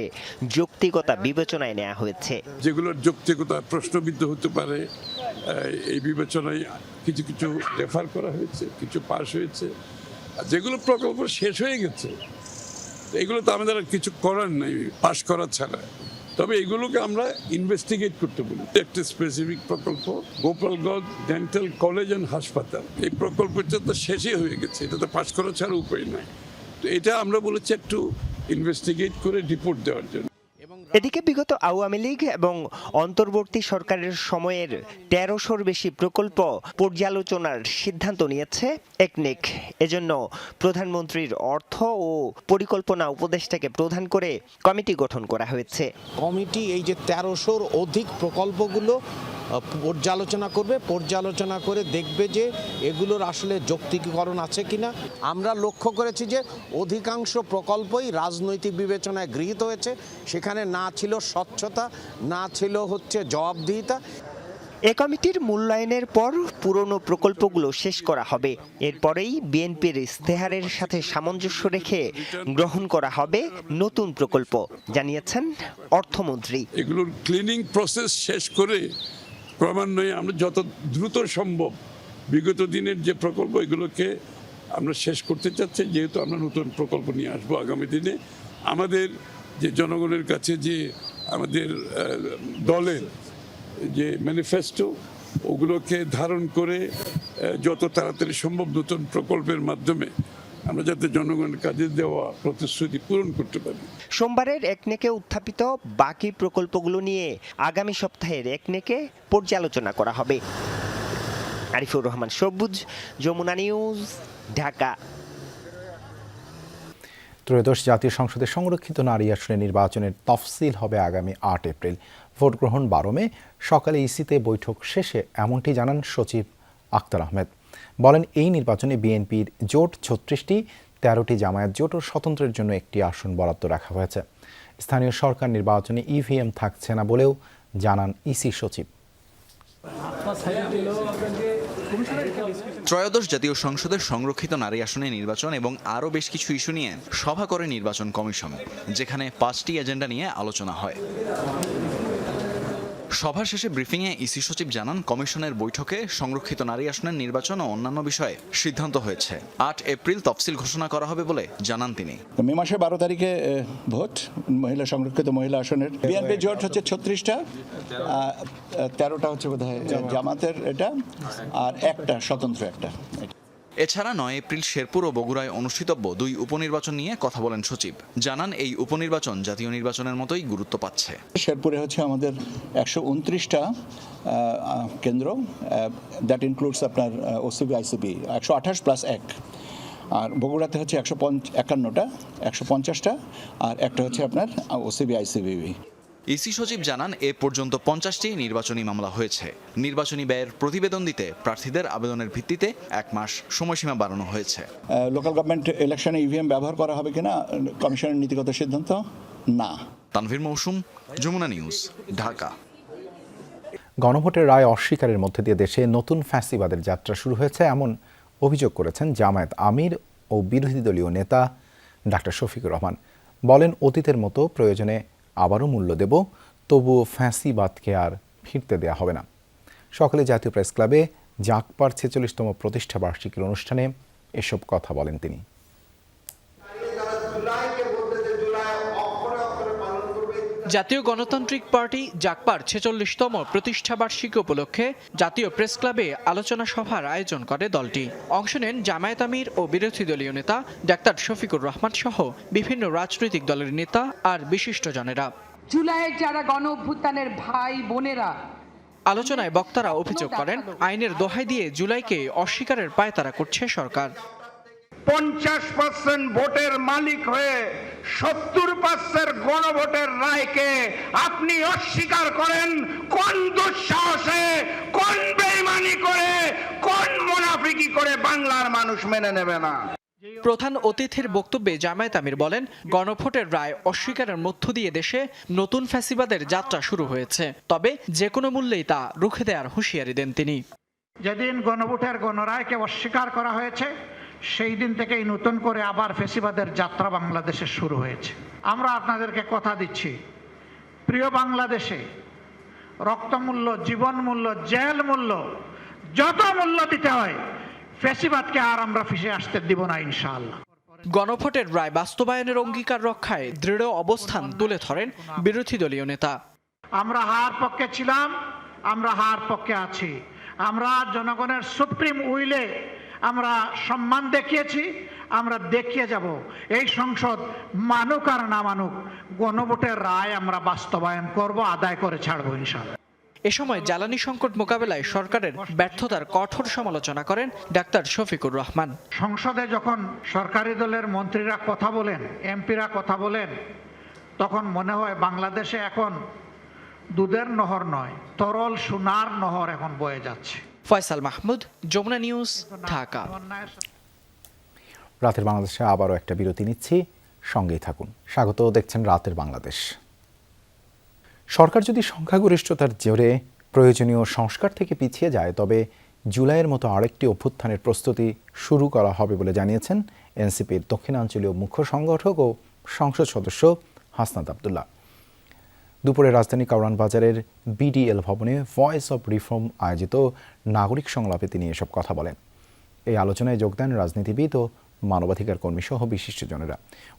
Speaker 25: যৌক্তিকতা বিবেচনায় নেওয়া হয়েছে।
Speaker 26: যেগুলোর যৌক্তিকতা প্রশ্নবিদ্ধ হতে পারে, এই বিবেচনায় কিছু কিছু রেফার করা হয়েছে, কিছু পাস হয়েছে। আর যেগুলো প্রকল্প শেষ হয়ে গেছে, এগুলো তো আমাদের কিছু করার নেই পাশ করা ছাড়া। তবে এগুলোকে আমরা ইনভেস্টিগেট করতে বলি। একটা স্পেসিফিক প্রকল্প গোপালগঞ্জ ডেন্টাল কলেজ অ্যান্ড হাসপাতাল, এই প্রকল্পটা তো শেষই হয়ে গেছে, এটা তো পাস করা ছাড়া উপায় নাই। তো এটা আমরা বলেছি একটু ইনভেস্টিগেট করে রিপোর্ট দেওয়ার জন্য।
Speaker 25: এদিকে বিগত আওয়ামী লীগ এবং অন্তর্বর্তী সরকারের সময়ের ১৩০০-র বেশি প্রকল্প পর্যালোচনার সিদ্ধান্ত নিয়েছে একনেক। এজন্য প্রধানমন্ত্রীর অর্থ ও পরিকল্পনা উপদেষ্টাকে প্রধান করে কমিটি গঠন করা হয়েছে।
Speaker 6: কমিটি এই যে ১৩০০-র অধিক প্রকল্পগুলো পর্যালোচনা করে দেখবে যে এগুলোর আসলে যৌক্তিকীকরণ আছে কিনা। আমরা লক্ষ্য করেছি যে অধিকাংশ প্রকল্পই রাজনৈতিক বিবেচনায় গৃহীত হয়েছে, সেখানে না ছিল স্বচ্ছতা, না ছিল জবাবদিহিতা।
Speaker 25: এ কমিটির মূল্যায়নের পর পুরনো প্রকল্পগুলো শেষ করা হবে। এরপরেই বিএনপির ইস্তেহারের সাথে সামঞ্জস্য রেখে গ্রহণ করা হবে নতুন প্রকল্প, জানিয়েছেন অর্থমন্ত্রী।
Speaker 26: এগুলোর ক্লিনিং প্রসেস শেষ করে ক্রমান্বয়ে আমরা যত দ্রুত সম্ভব বিগত দিনের যে প্রকল্প এগুলোকে আমরা শেষ করতে চাচ্ছি, যেহেতু আমরা নতুন প্রকল্প নিয়ে আসবো আগামী দিনে। আমাদের যে জনগণের কাছে যে আমাদের দলের যে ম্যানিফেস্টো, ওগুলোকে ধারণ করে যত তাড়াতাড়ি সম্ভব নতুন প্রকল্পের মাধ্যমে আমরা যাতে জনগণের কাজে দেওয়া প্রতিশ্রুতি পূরণ করতে পারি।
Speaker 25: সোমবারের একনেকে উত্থাপিত বাকি প্রকল্পগুলো নিয়ে আগামী সপ্তাহের একনেকে পর্যালোচনা করা হবে। আরিফুর রহমান সবুজ, যমুনা নিউজ, ঢাকা।
Speaker 1: ত্রয়োদশ জাতীয় সংসদের সংরক্ষিত নারী আসনে নির্বাচনের তফসিল হবে আগামী ৮ এপ্রিল। ভোট গ্রহণ ১২ মে। সকালে ইসিতে বৈঠক শেষে এমনটি জানান সচিব আক্তার আহমেদ। বলেন, এই নির্বাচনে বিএনপির জোট ৩৬টি, ১৩টি জামায়াত জোট ও স্বতন্ত্রের জন্য একটি আসন বরাদ্দ রাখা হয়েছে। স্থানীয় সরকার নির্বাচনে ইভিএম থাকছে না বলেও জানান ইসি সচিব।
Speaker 7: ত্রয়োদশ জাতীয় সংসদের সংরক্ষিত নারী আসনে নির্বাচন এবং আরও বেশ কিছু ইস্যু নিয়ে সভা করে নির্বাচন কমিশন, যেখানে 5টি এজেন্ডা নিয়ে আলোচনা হয়। সভা শেষে ব্রিফিংয়ে ইসি সচিব জানান, কমিশনের বৈঠকে সংরক্ষিত নারী আসনের নির্বাচন ও অন্যান্য বিষয়ে সিদ্ধান্ত হয়েছে। ৮ এপ্রিল তফসিল ঘোষণা করা হবে বলে জানান তিনি।
Speaker 8: মে মাসের 12 তারিখে ভোট মহিলা সংরক্ষিত মহিলা আসনের। বিএনপি জোট হচ্ছে 36টা, 13টা হচ্ছে বোধহয় জামাতের এটা, আর একটা স্বতন্ত্র একটা।
Speaker 7: এছাড়া 9 এপ্রিল শেরপুর ও বগুড়ায় অনুষ্ঠিতব্য 2 উপনির্বাচন নিয়ে কথা বলেন সচিব। জানান, এই উপনির্বাচন জাতীয় নির্বাচনের মতোই গুরুত্ব পাচ্ছে।
Speaker 8: শেরপুরে হচ্ছে আমাদের 129টা কেন্দ্র, দ্যাট ইনক্লুডস আপনার ওসিবি আইসিবি 128 প্লাস 1, আর বগুড়াতে হচ্ছে 151টা, 150টা, আর একটা হচ্ছে আপনার ওসিবি আইসিবি।
Speaker 7: ইসি সচিব জানান, এ পর্যন্ত 50টি নির্বাচনী মামলা হয়েছে। নির্বাচনী ব্যয়ের প্রতিবেদন দিতে প্রার্থীদের আবেদনের ভিত্তিতে 1 মাস সময়সীমা বাড়ানো হয়েছে।
Speaker 8: লোকাল গভর্নমেন্ট ইলেকশনে ইভিএম ব্যবহার করা হবে কিনা কমিশনের নীতিগত সিদ্ধান্ত না।
Speaker 7: তানভীর মৌসুম, যমুনা নিউজ, ঢাকা।
Speaker 1: গণভোটের রায় অস্বীকারের মধ্যে দিয়ে দেশে নতুন ফ্যাসিবাদের যাত্রা শুরু হয়েছে, এমন অভিযোগ করেছেন জামায়াত আমির ও বিরোধী দলীয় নেতা ডাক্তার শফিকুর রহমান। বলেন, অতীতের মতো প্রয়োজনে আবারও মূল্য দেব, তবুও ফ্যাসিবাদকে আর ফিরতে দেয়া হবে না। সকালে জাতীয় প্রেস ক্লাবে জাগপার 46তম প্রতিষ্ঠা বার্ষিকীর অনুষ্ঠানে এসব কথা বলেন তিনি।
Speaker 10: জাতীয় গণতান্ত্রিক পার্টি জাগপার 46তম প্রতিষ্ঠাবার্ষিকী উপলক্ষে জাতীয় প্রেস ক্লাবে আলোচনা সভার আয়োজন করে দলটি। অংশ নেন জামায়াত আমির ও বিরোধী দলীয় নেতা ডাক্তার শফিকুর রহমান সহ বিভিন্ন রাজনৈতিক দলের নেতা আর বিশিষ্টজনেরা।
Speaker 12: জুলাইয়ের যারা গণ অভ্যুত্থানের ভাই বোনেরা।
Speaker 10: আলোচনায় বক্তারা অভিযোগ করেন, আইনের দোহাই দিয়ে জুলাইকে অস্বীকারের পায়তারা করছে সরকার।
Speaker 13: 50% ভোটের মালিক হয়ে 70% গণভোটের রায়কে আপনি অস্বীকার করেন। কোন দুঃসাহসে, কোন বেঈমানি করে, কোন মুনাফিকি করে বাংলার মানুষ মেনে নেবে না।
Speaker 10: প্রধান অতিথির বক্তব্যে জামায়াত আমির বলেন, গণভোটের রায় অস্বীকারের মধ্য দিয়ে দেশে নতুন ফ্যাসিবাদের যাত্রা শুরু হয়েছে, তবে যে কোনো মূল্যেই তা রুখে দেওয়ার হুঁশিয়ারি দেন তিনি।
Speaker 13: যেদিন গণভোটের গণরায়কে অস্বীকার করা হয়েছে, সেই দিন থেকেই নতুন করে আবার ফ্যাসিবাদের যাত্রা বাংলাদেশে শুরু হয়েছে। আমরা আপনাদেরকে কথা দিচ্ছি, প্রিয় বাংলাদেশে রক্তমূল্য, জীবন মূল্য, জেল মূল্য, যত মূল্য দিতে হয়, ফ্যাসিবাদকে আর আমরা ফিরে আসতে দিব না ইনশাআল্লাহ।
Speaker 10: গণভোটের রায় বাস্তবায়নের অঙ্গীকার রক্ষায় দৃঢ় অবস্থান তুলে ধরেন বিরোধী দলীয় নেতা।
Speaker 13: আমরা হার পক্ষে ছিলাম, আমরা হার পক্ষে আছি। আমরা জনগণের সুপ্রিম উইলে আমরা সম্মান দেখিয়েছি, আমরা দেখিয়ে যাব। এই সংসদ মানুক আর না মানুক, গণভোটের রায় আমরা বাস্তবায়ন করব, আদায় করে ছাড়বো ইনশাআল্লাহ।
Speaker 10: এ সময় জ্বালানি সংকট মোকাবেলায় সরকারের ব্যর্থতার কঠোর সমালোচনা করেন ডাক্তার শফিকুর রহমান।
Speaker 13: সংসদে যখন সরকারি দলের মন্ত্রীরা কথা বলেন, এমপিরা কথা বলেন, তখন মনে হয় বাংলাদেশে এখন দুধের নহর নয়, তরল সোনার নহর এখন বয়ে যাচ্ছে।
Speaker 10: ফয়সাল মাহমুদ, যমুনা নিউজ, ঢাকা।
Speaker 1: রাতের বাংলাদেশে আবারও একটা বিরতি নিচ্ছি, সঙ্গেই থাকুন। স্বাগত, দেখছেন রাতের বাংলাদেশ। সরকার যদি সংখ্যাগরিষ্ঠতার জোরে প্রয়োজনীয় সংস্কার থেকে পিছিয়ে যায়, তবে জুলাইয়ের মতো আরেকটি অভ্যুত্থানের প্রস্তুতি শুরু করা হবে বলে জানিয়েছেন এনসিপির দক্ষিণাঞ্চলীয় মুখ্য সংগঠক ও সংসদ সদস্য হাসনাত আবদুল্লাহ। দুপুরে রাজধানী কারওয়ান বাজারের বিডিএল ভবনে ভয়েস অব রিফর্ম আয়োজিত নাগরিক সংলাপে তিনি এসব কথা বলেন। এই আলোচনায় যোগ দেন রাজনীতিবিদ ও মানবাধিকার কর্মী সহ বিশিষ্টজনেরা।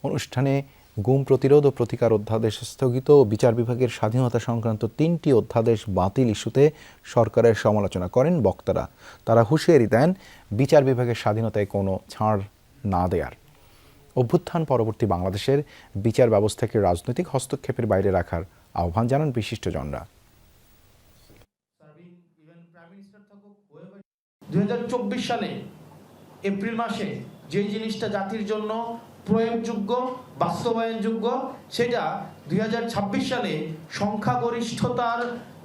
Speaker 1: অনুষ্ঠানে গুম প্রতিরোধ ও প্রতিকার অধ্যাদেশ স্থগিত ও বিচার বিভাগের স্বাধীনতা সংক্রান্ত 3টি অধ্যাদেশ বাতিল ইস্যুতে সরকারের সমালোচনা করেন বক্তারা। তারা হুঁশিয়ারি দেন বিচার বিভাগের স্বাধীনতায় কোনো ছাড় না দেয়ার। অভ্যুত্থান পরবর্তী বাংলাদেশের বিচার ব্যবস্থাকে রাজনৈতিক হস্তক্ষেপের বাইরে রাখার আহ্বান জানান বিশিষ্টজনরা।
Speaker 9: 2024 সালে এপ্রিল মাসে যে জিনিসটা জাতির জন্য প্রয়োগযোগ্য, বাস্তবায়নযোগ্য, সেটা 2026 সালে সংখ্যাগরিষ্ঠতার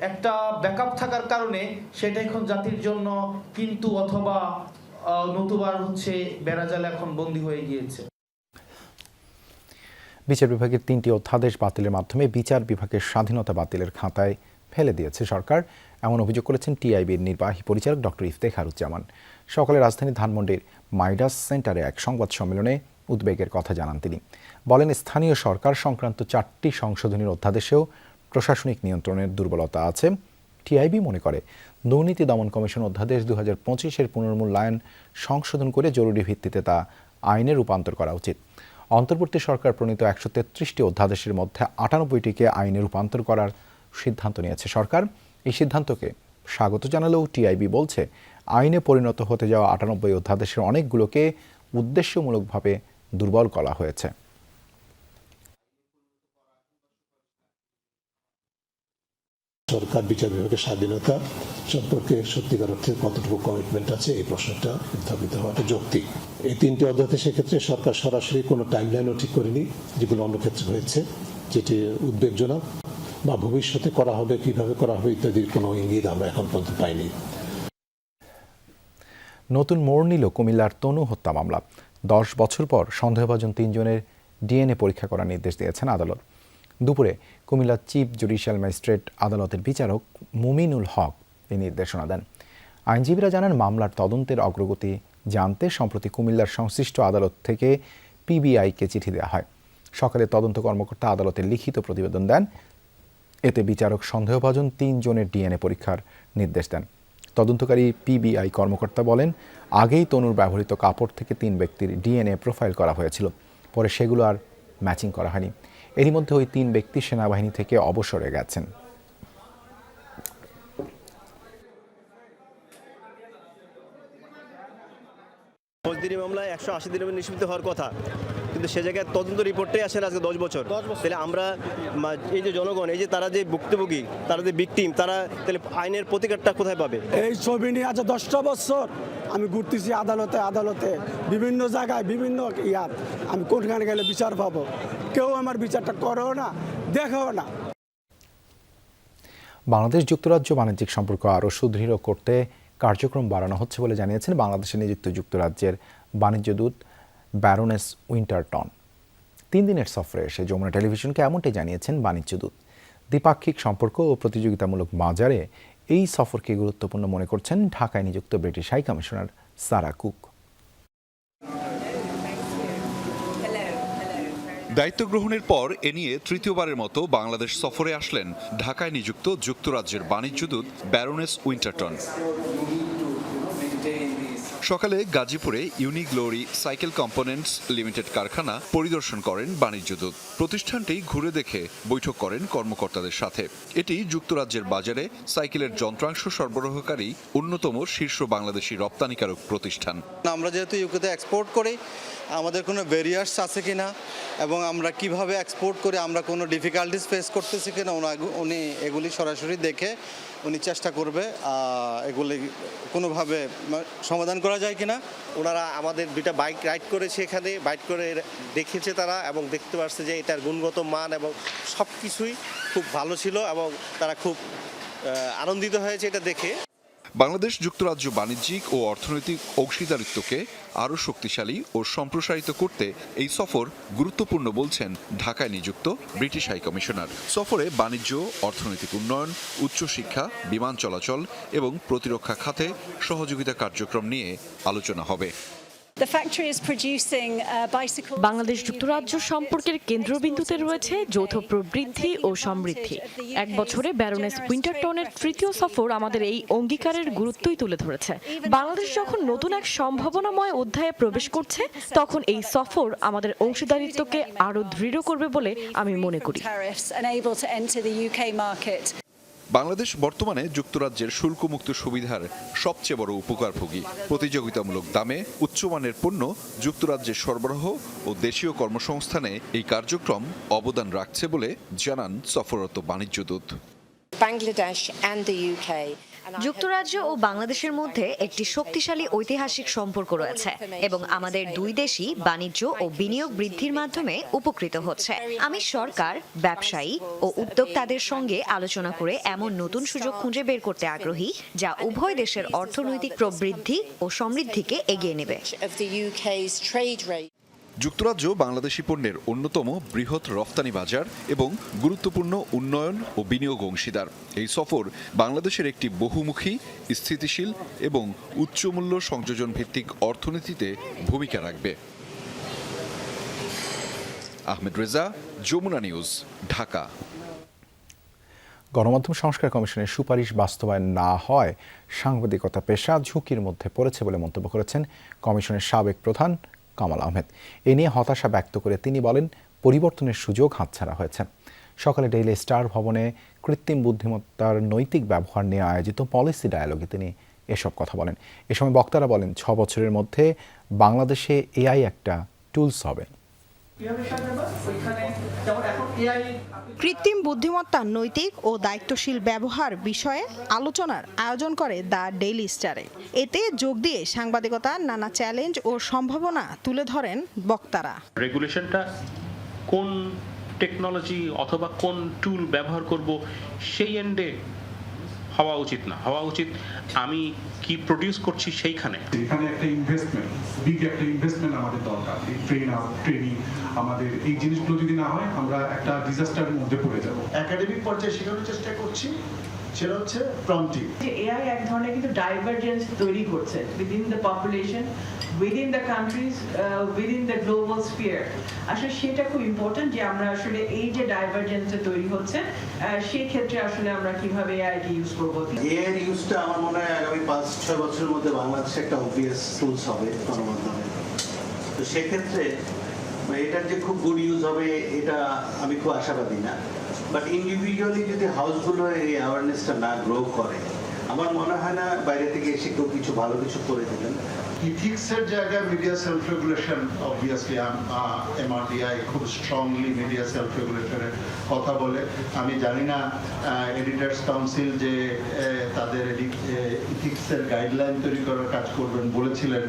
Speaker 9: একটা ব্যাকআপ থাকার কারণে সেটা এখন জাতির জন্য কিন্তু অথবা নতুবার হচ্ছে বেড়াজালে এখন বন্দী হয়ে গিয়েছে।
Speaker 1: বিচার বিভাগের 3টি অধ্যাদেশ বাতিলের মাধ্যমে বিচার বিভাগের স্বাধীনতা বাতিলের খাতায় ফেলে দিয়েছে সরকার, এমন অভিযোগ করেছেন টিআইবির নির্বাহী পরিচালক ডক্টর ইফতেখারুজ্জামান। সকালে রাজধানীর ধানমন্ডির মাইডাস সেন্টারে এক সংবাদ সম্মেলনে উদ্বেগের কথা জানান তিনি। বলেন, স্থানীয় সরকার সংক্রান্ত 4টি সংশোধনীর অধ্যাদেশেও প্রশাসনিক নিয়ন্ত্রণের দুর্বলতা আছে। টিআইবি মনে করে দুর্নীতি দমন কমিশন অধ্যাদেশ 2025-এর পুনর্মূল্যায়ন সংশোধন করে জরুরি ভিত্তিতে তা আইনে রূপান্তর করা উচিত। অন্তর্বর্তী সরকার প্রণীত 133টি অধ্যাদেশের মধ্যে 98টিকে আইনে রূপান্তর করার সিদ্ধান্ত নিয়েছে সরকার। এই সিদ্ধান্তকে স্বাগত জানালেও টিআইবি বলছে, আইনে পরিণত হতে যাওয়া 98 অধ্যাদেশের অনেকগুলোকে উদ্দেশ্যমূলকভাবে দুর্বল করা হয়েছে।
Speaker 11: সরকার বিচার বিভাগের স্বাধীনতা সম্পর্কে সত্যিকার অর্থে কতটুকু কমিটমেন্ট আছে, এই প্রশ্নটা উত্থাপিত হওয়াটা যৌক্তিক। এই 3টি অধ্যাদেশের ক্ষেত্রে সরকার সরাসরি কোনো টাইমলাইনও ঠিক করেনি, যেগুলো অন্য ক্ষেত্রে হয়েছে, যেটি উদ্বেগজনক। বা ভবিষ্যতে করা হবে, কিভাবে করা হবে ইত্যাদির কোনো ইঙ্গিত আমরা এখন পর্যন্ত পাইনি।
Speaker 1: নতুন মোড় নিল কুমিল্লার তনু হত্যা মামলা। 10 বছর পর সন্দেহভাজন 3 জনের ডিএনএ পরীক্ষা করার নির্দেশ দিয়েছেন আদালত। দুপুরে কুমিল্লার চিফ জুডিশিয়াল ম্যাজিস্ট্রেট আদালতের বিচারক মুমিনুল হক এই নির্দেশনা দেন। আইনজীবীরা জানান, মামলার তদন্তের অগ্রগতি জানতে সম্প্রতি কুমিল্লার সংশ্লিষ্ট আদালত থেকে পিবিআইকে চিঠি দেওয়া হয়। সকালে তদন্ত কর্মকর্তা আদালতে লিখিত প্রতিবেদন দেন। এতে বিচারক সন্দেহভাজন 3 জনের ডিএনএ পরীক্ষার নির্দেশ দেন। তদন্তকারী পিবিআই কর্মকর্তা বলেন, আগেই তনুর ব্যবহৃত কাপড় থেকে 3 ব্যক্তির ডিএনএ প্রোফাইল করা হয়েছিল, পরে সেগুলো আর ম্যাচিং করা হয়নি। এরই মধ্যে ওই 3 ব্যক্তি সেনাবাহিনী থেকে অবসরে গেছেন।
Speaker 14: ফৌজদারি মামলায় 180 দিনের নিষ্পত্তি হওয়ার কথা, কিন্তু সে জায়গায় তদন্ত রিপোর্টটাই আসে আজকে 10 বছর। তাহলে আমরা এই যে জনগণ, এই যে তারা যে ভুক্তভোগী, তারা যে ভিকটিম, তারা তাহলে আইনের প্রতিকারটা কোথায় পাবে?
Speaker 15: এই ছবি নিয়ে আজ 10টা বছর আমি ঘুরতেছি আদালতে বিভিন্ন জায়গায়, বিভিন্ন ইয়াত। আমি কোনখানে গেলে বিচার পাবো? কেউ আমার বিচারটা করেও না, দেখেও না।
Speaker 1: বাংলাদেশ যুক্তরাজ্য বাণিজ্যিক সম্পর্ক আরও সুদৃঢ় করতে কার্যক্রম বাড়ানো হচ্ছে বলে জানিয়েছেন বাংলাদেশে নিযুক্ত যুক্তরাজ্যের বাণিজ্য দূত ব্যারোনেস উইন্টারটন। 3 দিনের সফরে এসে যমুনা টেলিভিশনকে এমনটাই জানিয়েছেন বাণিজ্য দূত। দ্বিপাক্ষিক সম্পর্ক ও প্রতিযোগিতামূলক বাজারে এই সফরকে গুরুত্বপূর্ণ মনে করছেন ঢাকায় নিযুক্ত British High Commissioner Sarah Cooke.
Speaker 16: দায়িত্ব গ্রহণের পর এ নিয়ে তৃতীয়বারের মতো বাংলাদেশ সফরে আসলেন ঢাকায় নিযুক্ত যুক্তরাজ্যের বাণিজ্য দূত ব্যারোনেস উইন্টারটন। সকালে গাজীপুরে unique glory cycle components limited কারখানা পরিদর্শন করেন বাণিজ্য দূত। প্রতিষ্ঠানটি ঘুরে দেখে বৈঠক করেন কর্মকর্তাদের সাথে। এটি যুক্তরাজ্যের বাজারে সাইকেলের যন্ত্রাংশ সরবরাহকারী অন্যতম শীর্ষ বাংলাদেশি রপ্তানিকারক প্রতিষ্ঠান।
Speaker 2: আমরা যেহেতু ইউকেতে এক্সপোর্ট করি, আমাদের কোনো ব্যারিয়ার্স আছে কিনা এবং আমরা কিভাবে এক্সপোর্ট করে আমরা কোনো ডিফিকাল্টিস ফেস করতেছি কিনা উনি এগুলি সরাসরি দেখে উনি চেষ্টা করবে এগুলি কোনোভাবে সমাধান করা যায় কিনা।
Speaker 14: ওনারা আমাদের দুইটা বাইক রাইড করেছে, এখানে বাইক করে দেখেছে তারা এবং দেখতে পারছে যে এটার গুণগত মান এবং সব কিছুই খুব ভালো ছিল এবং তারা খুব আনন্দিত হয়েছে এটা দেখে।
Speaker 16: বাংলাদেশ যুক্তরাজ্য বাণিজ্যিক ও অর্থনৈতিক অংশীদারিত্বকে আরও শক্তিশালী ও সম্প্রসারিত করতে এই সফর গুরুত্বপূর্ণ বলছেন ঢাকায় নিযুক্ত ব্রিটিশ হাই কমিশনার। সফরে বাণিজ্য, অর্থনৈতিক উন্নয়ন, উচ্চশিক্ষা, বিমান চলাচল এবং প্রতিরক্ষা খাতে সহযোগিতা কার্যক্রম নিয়ে আলোচনা হবে।
Speaker 3: বাংলাদেশ যুক্তরাজ্য সম্পর্কের কেন্দ্রবিন্দুতে রয়েছে যৌথ প্রবৃদ্ধি ও সমৃদ্ধি। এক বছরে ব্যারোনেস উইন্টারটনের তৃতীয় সফর আমাদের এই অঙ্গীকারের গুরুত্বই তুলে ধরেছে। বাংলাদেশ যখন নতুন এক সম্ভাবনাময় অধ্যায়ে প্রবেশ করছে, তখন এই সফর আমাদের অংশীদারিত্বকে আরও দৃঢ় করবে বলে আমি মনে করি।
Speaker 16: বাংলাদেশ বর্তমানে যুক্তরাজ্যের শুল্কমুক্ত সুবিধার সবচেয়ে বড় উপকারভোগী। প্রতিযোগিতামূলক দামে উচ্চমানের পণ্য যুক্তরাজ্যে সরবরাহ ও দেশীয় কর্মসংস্থানে এই কার্যক্রম অবদান রাখছে বলে জানান সফররত বাণিজ্য দূত।
Speaker 17: যুক্তরাজ্য ও বাংলাদেশের মধ্যে একটি শক্তিশালী ঐতিহাসিক সম্পর্ক রয়েছে এবং আমাদের দুই দেশই বাণিজ্য ও বিনিয়োগ বৃদ্ধির মাধ্যমে উপকৃত হচ্ছে। আমি সরকার, ব্যবসায়ী ও উদ্যোক্তাদের সঙ্গে আলোচনা করে এমন নতুন সুযোগ খুঁজে বের করতে আগ্রহী যা উভয় দেশের অর্থনৈতিক প্রবৃদ্ধি ও সমৃদ্ধিকে এগিয়ে নেবে।
Speaker 16: যুক্তরাজ্য বাংলাদেশি পণ্যের অন্যতম বৃহৎ রফতানি বাজার এবং গুরুত্বপূর্ণ উন্নয়ন ও বিনিয়োগ অংশীদার। এই সফর বাংলাদেশের একটি বহুমুখী, স্থিতিশীল এবং উচ্চমূল্য সংযোজন ভিত্তিক অর্থনীতিতে ভূমিকা রাখবে। আহমেদ রেজা, যমুনা নিউজ, ঢাকা।
Speaker 1: গণমাধ্যম সংস্কার কমিশনের সুপারিশ বাস্তবায়ন না হয় সাংবাদিকতা পেশা ঝুঁকির মধ্যে পড়েছে বলে মন্তব্য করেছেন কমিশনের সাবেক প্রধান কামাল আহমেদ। এ নিয়ে হতাশা ব্যক্ত করে তিনি বলেন, পরিবর্তনের সুযোগ হাতছাড়া হয়েছে। সকালে ডেইলি স্টার ভবনে কৃত্রিম বুদ্ধিমত্তার নৈতিক ব্যবহার নিয়ে আয়োজিত পলিসি ডায়ালগে তিনি এসব কথা বলেন। এ সময় বক্তারা বলেন, 6 বছরের মধ্যে বাংলাদেশে এআই একটা টুলস হবে।
Speaker 18: কৃত্রিম বুদ্ধিমত্তার নৈতিক ও দায়িত্বশীল ব্যবহার বিষয়ে আলোচনার আয়োজন করে দ্য ডেইলি স্টারে। এতে যোগ দিয়ে সাংবাদিকতার নানা চ্যালেঞ্জ ও সম্ভাবনা তুলে ধরেন বক্তারা।
Speaker 19: রেগুলেশনটা কোন টেকনোলজি অথবা কোন টুল ব্যবহার করব সেই এন্ডে হওয়া উচিত না, হওয়া উচিত আমি কি প্রডিউস করছি সেইখানে।
Speaker 21: এখানে একটা ইনভেস্টমেন্ট, বিগ একটা ইনভেস্টমেন্ট আমাদের দরকার। এই ট্রেনিং আমাদের এই জিনিসগুলো যদি না হয় আমরা একটা ডিজাস্টারের মধ্যে পড়ে যাব।
Speaker 27: একাডেমিক পর্যায়ে শেখানোর চেষ্টা করছি, সেটা হচ্ছে প্রম্পটিং।
Speaker 28: এআই এক ধরনের কিন্তু ডাইভারজেন্স তৈরি করছে within the population, within the countries, within the global sphere. আসলে সেটা খুব ইম্পর্টেন্ট যে আমরা আসলে এই যে ডাইভারজেন্সটা তৈরি হচ্ছে সেই ক্ষেত্রে আসলে আমরা কিভাবে এআইকে ইউজ করব।
Speaker 27: এআই ইউজটা আমার মনে হয় আগামী 5-6 বছরের মধ্যে বাংলাদেশে একটা অবভিয়াস টুলস হবে গণমাধ্যমে। তো সেক্ষেত্রে এটার যে খুব গুড ইউজ হবে এটা আমি খুব আশাবাদী না। বাট ইন্ডিভিজুয়ালি যদি হাউসগুলো এই অ্যাওয়ারনেসটা না গ্রো করে, আমার মনে হয় না বাইরে থেকে এসে কেউ কিছু ভালো কিছু করে দেবেন। ইথিক্সের জায়গায় media self regulation, obviously MRDI খুব স্ট্রংলি মিডিয়া সেলফ রেগুলেশনের কথা বলে। আমি জানি না এডিটার্স কাউন্সিল যে তাদের ইথিক্সের গাইডলাইন তৈরি করার কাজ করবেন বলেছিলেন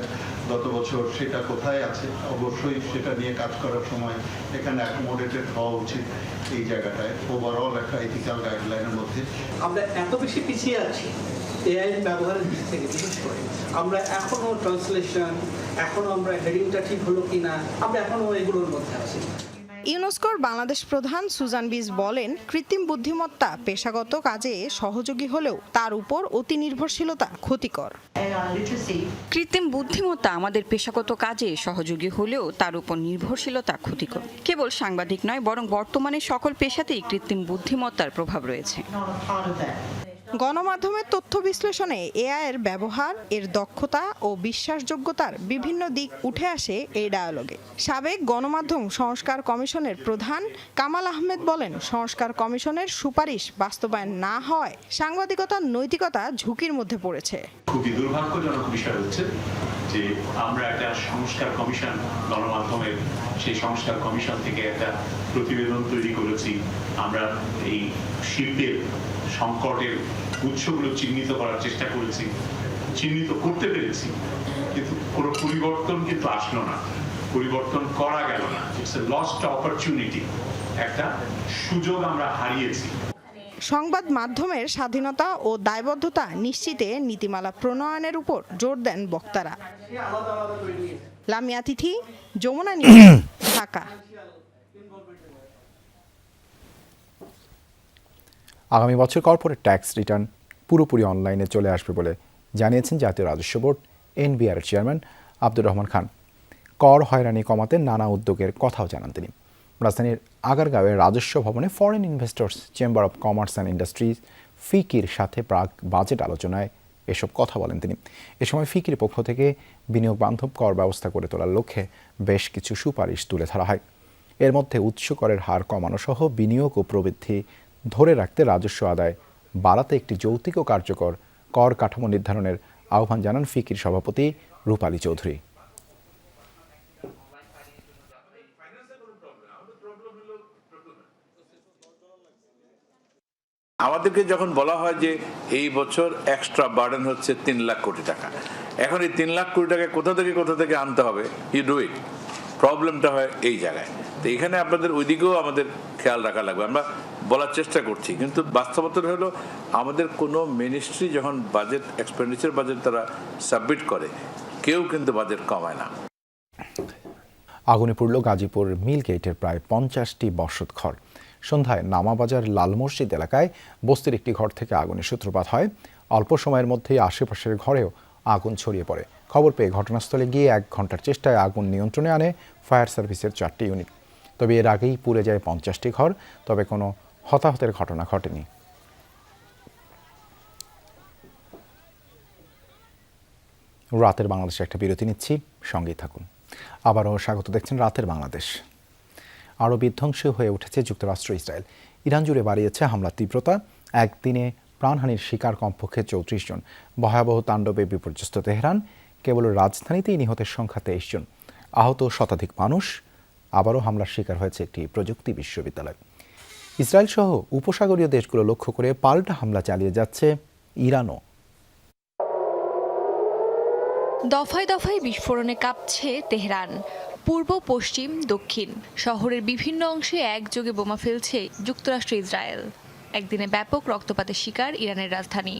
Speaker 27: গত বছর, সেটা কোথায় আছে। অবশ্যই সেটা নিয়ে কাজ করার সময় এখানে অ্যাকোমোডেটেড হওয়া উচিত এই জায়গাটায়, ওভারঅল একটা এথিক্যাল গাইডলাইনের মধ্যে।
Speaker 28: আমরা এত বেশি পিছিয়ে আছি এআই ব্যবহারের দিক থেকে, বিশেষ করে আমরা এখনো ট্রান্সলেশন, এখনো আমরা হেডিংটা ঠিক হলো কিনা, আমরা এখনো এগুলোর মধ্যে আছি।
Speaker 18: ইউনেস্কোর বাংলাদেশ প্রধান সুজান বিজ বলেন, কৃত্রিম বুদ্ধিমত্তা পেশাগত কাজে সহযোগী হলেও তার উপর অতি নির্ভরশীলতা ক্ষতিকর।
Speaker 29: কৃত্রিম বুদ্ধিমত্তা আমাদের পেশাগত কাজে সহযোগী হলেও তার উপর নির্ভরশীলতা ক্ষতিকর। কেবল সাংবাদিক নয়, বরং বর্তমানে সকল পেশাতেই কৃত্রিম বুদ্ধিমত্তার প্রভাব রয়েছে।
Speaker 18: গণমাধ্যমের তথ্য বিশ্লেষণে এআই এর ব্যবহার, এর দক্ষতা ও বিশ্বাসযোগ্যতার বিভিন্ন দিক উঠে আসে এই ডায়ালগে। সাবেক গণমাধ্যম সংস্কার কমিশনের প্রধান কামাল আহমেদ বলেন, সংস্কার কমিশনের সুপারিশ বাস্তবায়ন না হয় সাংবাদিকতার নৈতিকতা ঝুঁকির মধ্যে পড়েছে।
Speaker 4: খুবই দুর্ভাগ্যজনক বিষয় হচ্ছে যে আমরা একটা সংস্কার কমিশন, গণমাধ্যমের সেই সংস্কার কমিশন থেকে একটা প্রতিবেদন তৈরি করেছি। আমরা এই শিল্পের সংকটের উৎসগুলো চিহ্নিত করার চেষ্টা করেছি, চিহ্নিত করতে পেরেছি, কিন্তু কোনো পরিবর্তন কিন্তু আসলো না, পরিবর্তন করা গেল না। ইটস এ লস্ট অপরচুনিটি, একটা সুযোগ আমরা হারিয়েছি।
Speaker 18: সংবাদ মাধ্যমের স্বাধীনতা ও দায়বদ্ধতা নিশ্চিতে নীতিমালা প্রণয়নের উপর জোর দেন বক্তারা। লামিয়া তিথি, যমুনা নিউজ, ঢাকা।
Speaker 1: আগামী বছর কর্পোরেট ট্যাক্স রিটার্ন পুরোপুরি অনলাইনে চলে আসবে বলে জানিয়েছেন জাতীয় রাজস্ব board NBR chairman Abdur Rahman Khan. কর হয়রানি কমাতে নানা উদ্যোগের কথাও জানান তিনি। রাজধানীর আগারগাঁওয়ের রাজস্ব ভবনে foreign investors chamber of commerce and industries ফিকির সাথে প্রাক বাজেট আলোচনায় এসব কথা বলেন তিনি। এ সময় ফিকির পক্ষ থেকে বিনিয়োগ বান্ধব কর ব্যবস্থা করে তোলার লক্ষ্যে বেশ কিছু সুপারিশ তুলে ধরা হয়। এর মধ্যে উৎস করের হার কমানো সহ বিনিয়োগ ও প্রবৃদ্ধি ধরে রাখতে রাজস্ব আদায় বাড়াতে একটি যৌক্তিক ও কার্যকর কর কাঠামো নির্ধারণের আহ্বান জানান ফিকির সভাপতি রূপালী চৌধুরী।
Speaker 5: আমাদেরকে যখন বলা হয় যে এই বছর এক্সট্রা বার্ডেন হচ্ছে 3 লাখ কোটি টাকা, এখন এই 3 লাখ কোটি টাকা কোথা থেকে আনতে হবে, ইউ ডু ইট। প্রবলেমটা হয় এই জায়গায়। তো এখানে আপনাদের ওইদিকেও আমাদের খেয়াল রাখা লাগবে। আমরা বলার চেষ্টা করছি, কিন্তু বাস্তবতা হলো আমাদের কোনো মিনিস্ট্রি যখন বাজেট এক্সপেন্ডিচার বাজেট তারা সাবমিট করে, কেউ কিন্তু বাজেট কমায় না।
Speaker 1: আগুনে পুড়ল গাজীপুর মিল গেটের প্রায় 50টি বসতঘর। সন্ধ্যায় নামাবাজার লাল মসজিদ এলাকায় বস্তির একটি ঘর থেকে আগুনের সূত্রপাত হয়। অল্প সময়ের মধ্যেই আশেপাশের ঘরেও আগুন ছড়িয়ে পড়ে। খবর পেয়ে ঘটনাস্থলে গিয়ে 1 ঘন্টার চেষ্টায় আগুন নিয়ন্ত্রণে আনে ফায়ার সার্ভিসের 4টি ইউনিট। তবে এর আগেই পুড়ে যায় 50টি ঘর, তবে কোনো হতাহতের ঘটনা ঘটেনি। রাতের বাংলাদেশে একটা বিরতি নিচ্ছি, সঙ্গেই থাকুন। আবারও স্বাগত, দেখছেন রাতের বাংলাদেশ। আরও বিধ্বংসী হয়ে উঠেছে যুক্তরাষ্ট্র ইসরায়েল। ইরান জুড়ে বাড়িয়েছে হামলার তীব্রতা। একদিনে প্রাণহানির শিকার কমপক্ষে 34 জন। ভয়াবহ তাণ্ডবে বিপর্যস্ত তেহরান। কেবল রাজধানীতেই নিহতের সংখ্যা 23 জন। আহত শতাধিক মানুষ। আবারও হামলার শিকার হয়েছে একটি প্রযুক্তি বিশ্ববিদ্যালয়। ইসরায়েল সহ উপসাগরীয় দেশগুলো লক্ষ্য করে পাল্টা হামলা চালিয়ে যাচ্ছে ইরানও।
Speaker 3: দফায় দফায় বিস্ফোরণে কাঁপছে তেহরান। পূর্ব, পশ্চিম, দক্ষিণ শহরের বিভিন্ন অংশে একযোগে বোমা ফেলছে যুক্তরাষ্ট্র ইসরায়েল। একদিনে ব্যাপক রক্তপাতের শিকার ইরানের রাজধানী।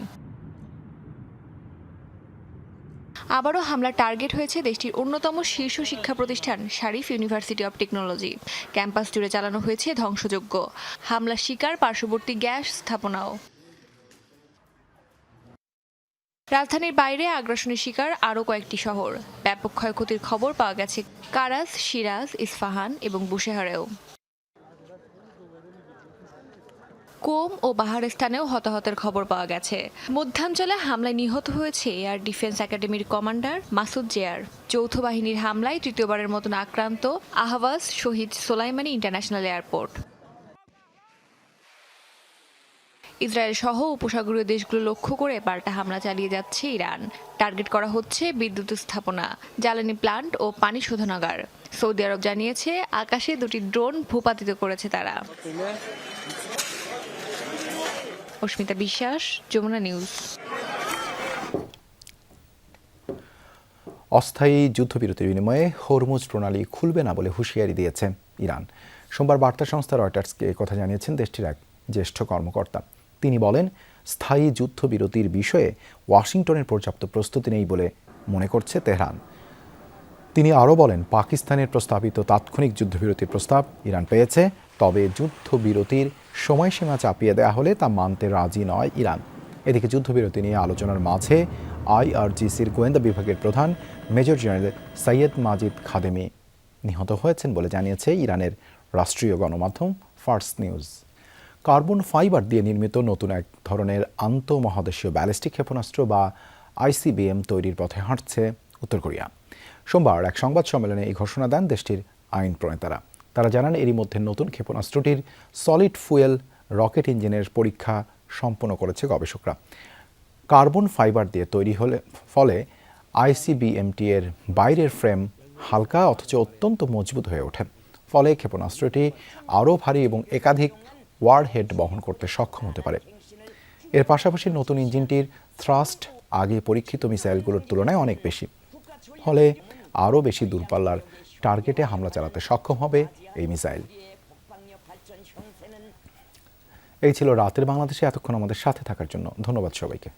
Speaker 3: আবারও হামলার টার্গেট হয়েছে দেশটির অন্যতম শীর্ষ শিক্ষা প্রতিষ্ঠান Sharif university of technology. Campus জুড়ে চালানো হয়েছে ধ্বংসযজ্ঞ। হামলার শিকার পার্শ্ববর্তী গ্যাস স্থাপনাও। রাজধানীর বাইরে আগ্রাসনের শিকার আরও কয়েকটি শহর। ব্যাপক ক্ষয়ক্ষতির খবর পাওয়া গেছে কারাস, শিরাজ, ইস্পাহান এবং বুশেহারেও। কোম ও বাহারেস্তানেও হতাহতের খবর পাওয়া গেছে। মধ্যাঞ্চলে হামলায় নিহত হয়েছে এয়ার ডিফেন্স একাডেমির কমান্ডার মাসুদ জেয়ার। যৌথ বাহিনীর হামলায় তৃতীয়বারের মতন আক্রান্ত আহওয়াজ শহীদ সোলাইমানি ইন্টারন্যাশনাল এয়ারপোর্ট। ইসরায়েল সহ উপসাগরীয় দেশগুলো লক্ষ্য করে পাল্টা হামলা চালিয়ে যাচ্ছে ইরান। টার্গেট করা হচ্ছে বিদ্যুৎ স্থাপনা, জ্বালানি প্লান্ট ও পানি শোধনাগার। সৌদি আরব জানিয়েছে আকাশে 2টি ড্রোন ভূপাতিত করেছে তারা। অস্মিতা বিশ্বাস, যমুনা নিউজ।
Speaker 1: অস্থায়ী যুদ্ধবিরতির বিনিময়ে হরমুজ প্রণালী খুলবে না বলে হুঁশিয়ারি দিয়েছে ইরান। সোমবার বার্তা সংস্থা রয়টার্সকে কথা জানিয়েছেন দেশটির এক জ্যেষ্ঠ কর্মকর্তা। তিনি বলেন, স্থায়ী যুদ্ধবিরতির বিষয়ে ওয়াশিংটনের পর্যাপ্ত প্রস্তুতি নেই বলে মনে করছে তেহরান। তিনি আরও বলেন, পাকিস্তানের প্রস্তাবিত তাৎক্ষণিক যুদ্ধবিরতির প্রস্তাব ইরান পেয়েছে, তবে যুদ্ধবিরতির সময়সীমা চাপিয়ে দেওয়া হলে তা মানতে রাজি নয় ইরান। এদিকে যুদ্ধবিরতি নিয়ে আলোচনার মাঝে আইআরজিসির গোয়েন্দা বিভাগের প্রধান মেজর জেনারেল সৈয়দ মাজিদ খাদেমি নিহত হয়েছেন বলে জানিয়েছে ইরানের রাষ্ট্রীয় গণমাধ্যম ফার্স নিউজ। কার্বন ফাইবার দিয়ে নির্মিত নতুন এক ধরনের আন্তঃমহাদেশীয় ব্যালিস্টিক ক্ষেপণাস্ত্র বা আইসিবিএম তৈরির পথে হাঁটছে উত্তর কোরিয়া। সোমবার এক সংবাদ সম্মেলনে এই ঘোষণা দেন দেশটির আইন প্রণেতারা। তারা জানান, এরই মধ্যে নতুন ক্ষেপণাস্ত্রটির সলিড ফুয়েল রকেট ইঞ্জিনের পরীক্ষা সম্পন্ন করেছে গবেষকরা। কার্বন ফাইবার দিয়ে তৈরি ফলে আইসিবিএমটি এর বাইরের ফ্রেম হালকা অথচ অত্যন্ত মজবুত হয়ে ওঠে। ফলে ক্ষেপণাস্ত্রটি আরও ভারী এবং একাধিক ওয়ারহেড বহন করতে সক্ষম হতে পারে। এর পাশাপাশি নতুন ইঞ্জিনটির থ্রাস্ট আগে পরীক্ষিত মিসাইলগুলোর তুলনায় অনেক বেশি। ফলে আরও বেশি দূরপাল্লার টার্গেটে হামলা চালাতে সক্ষম হবে এই মিসাইল। এই ছিল রাতের বাংলাদেশে। এতক্ষণ আমাদের সাথে থাকার জন্য ধন্যবাদ সবাইকে।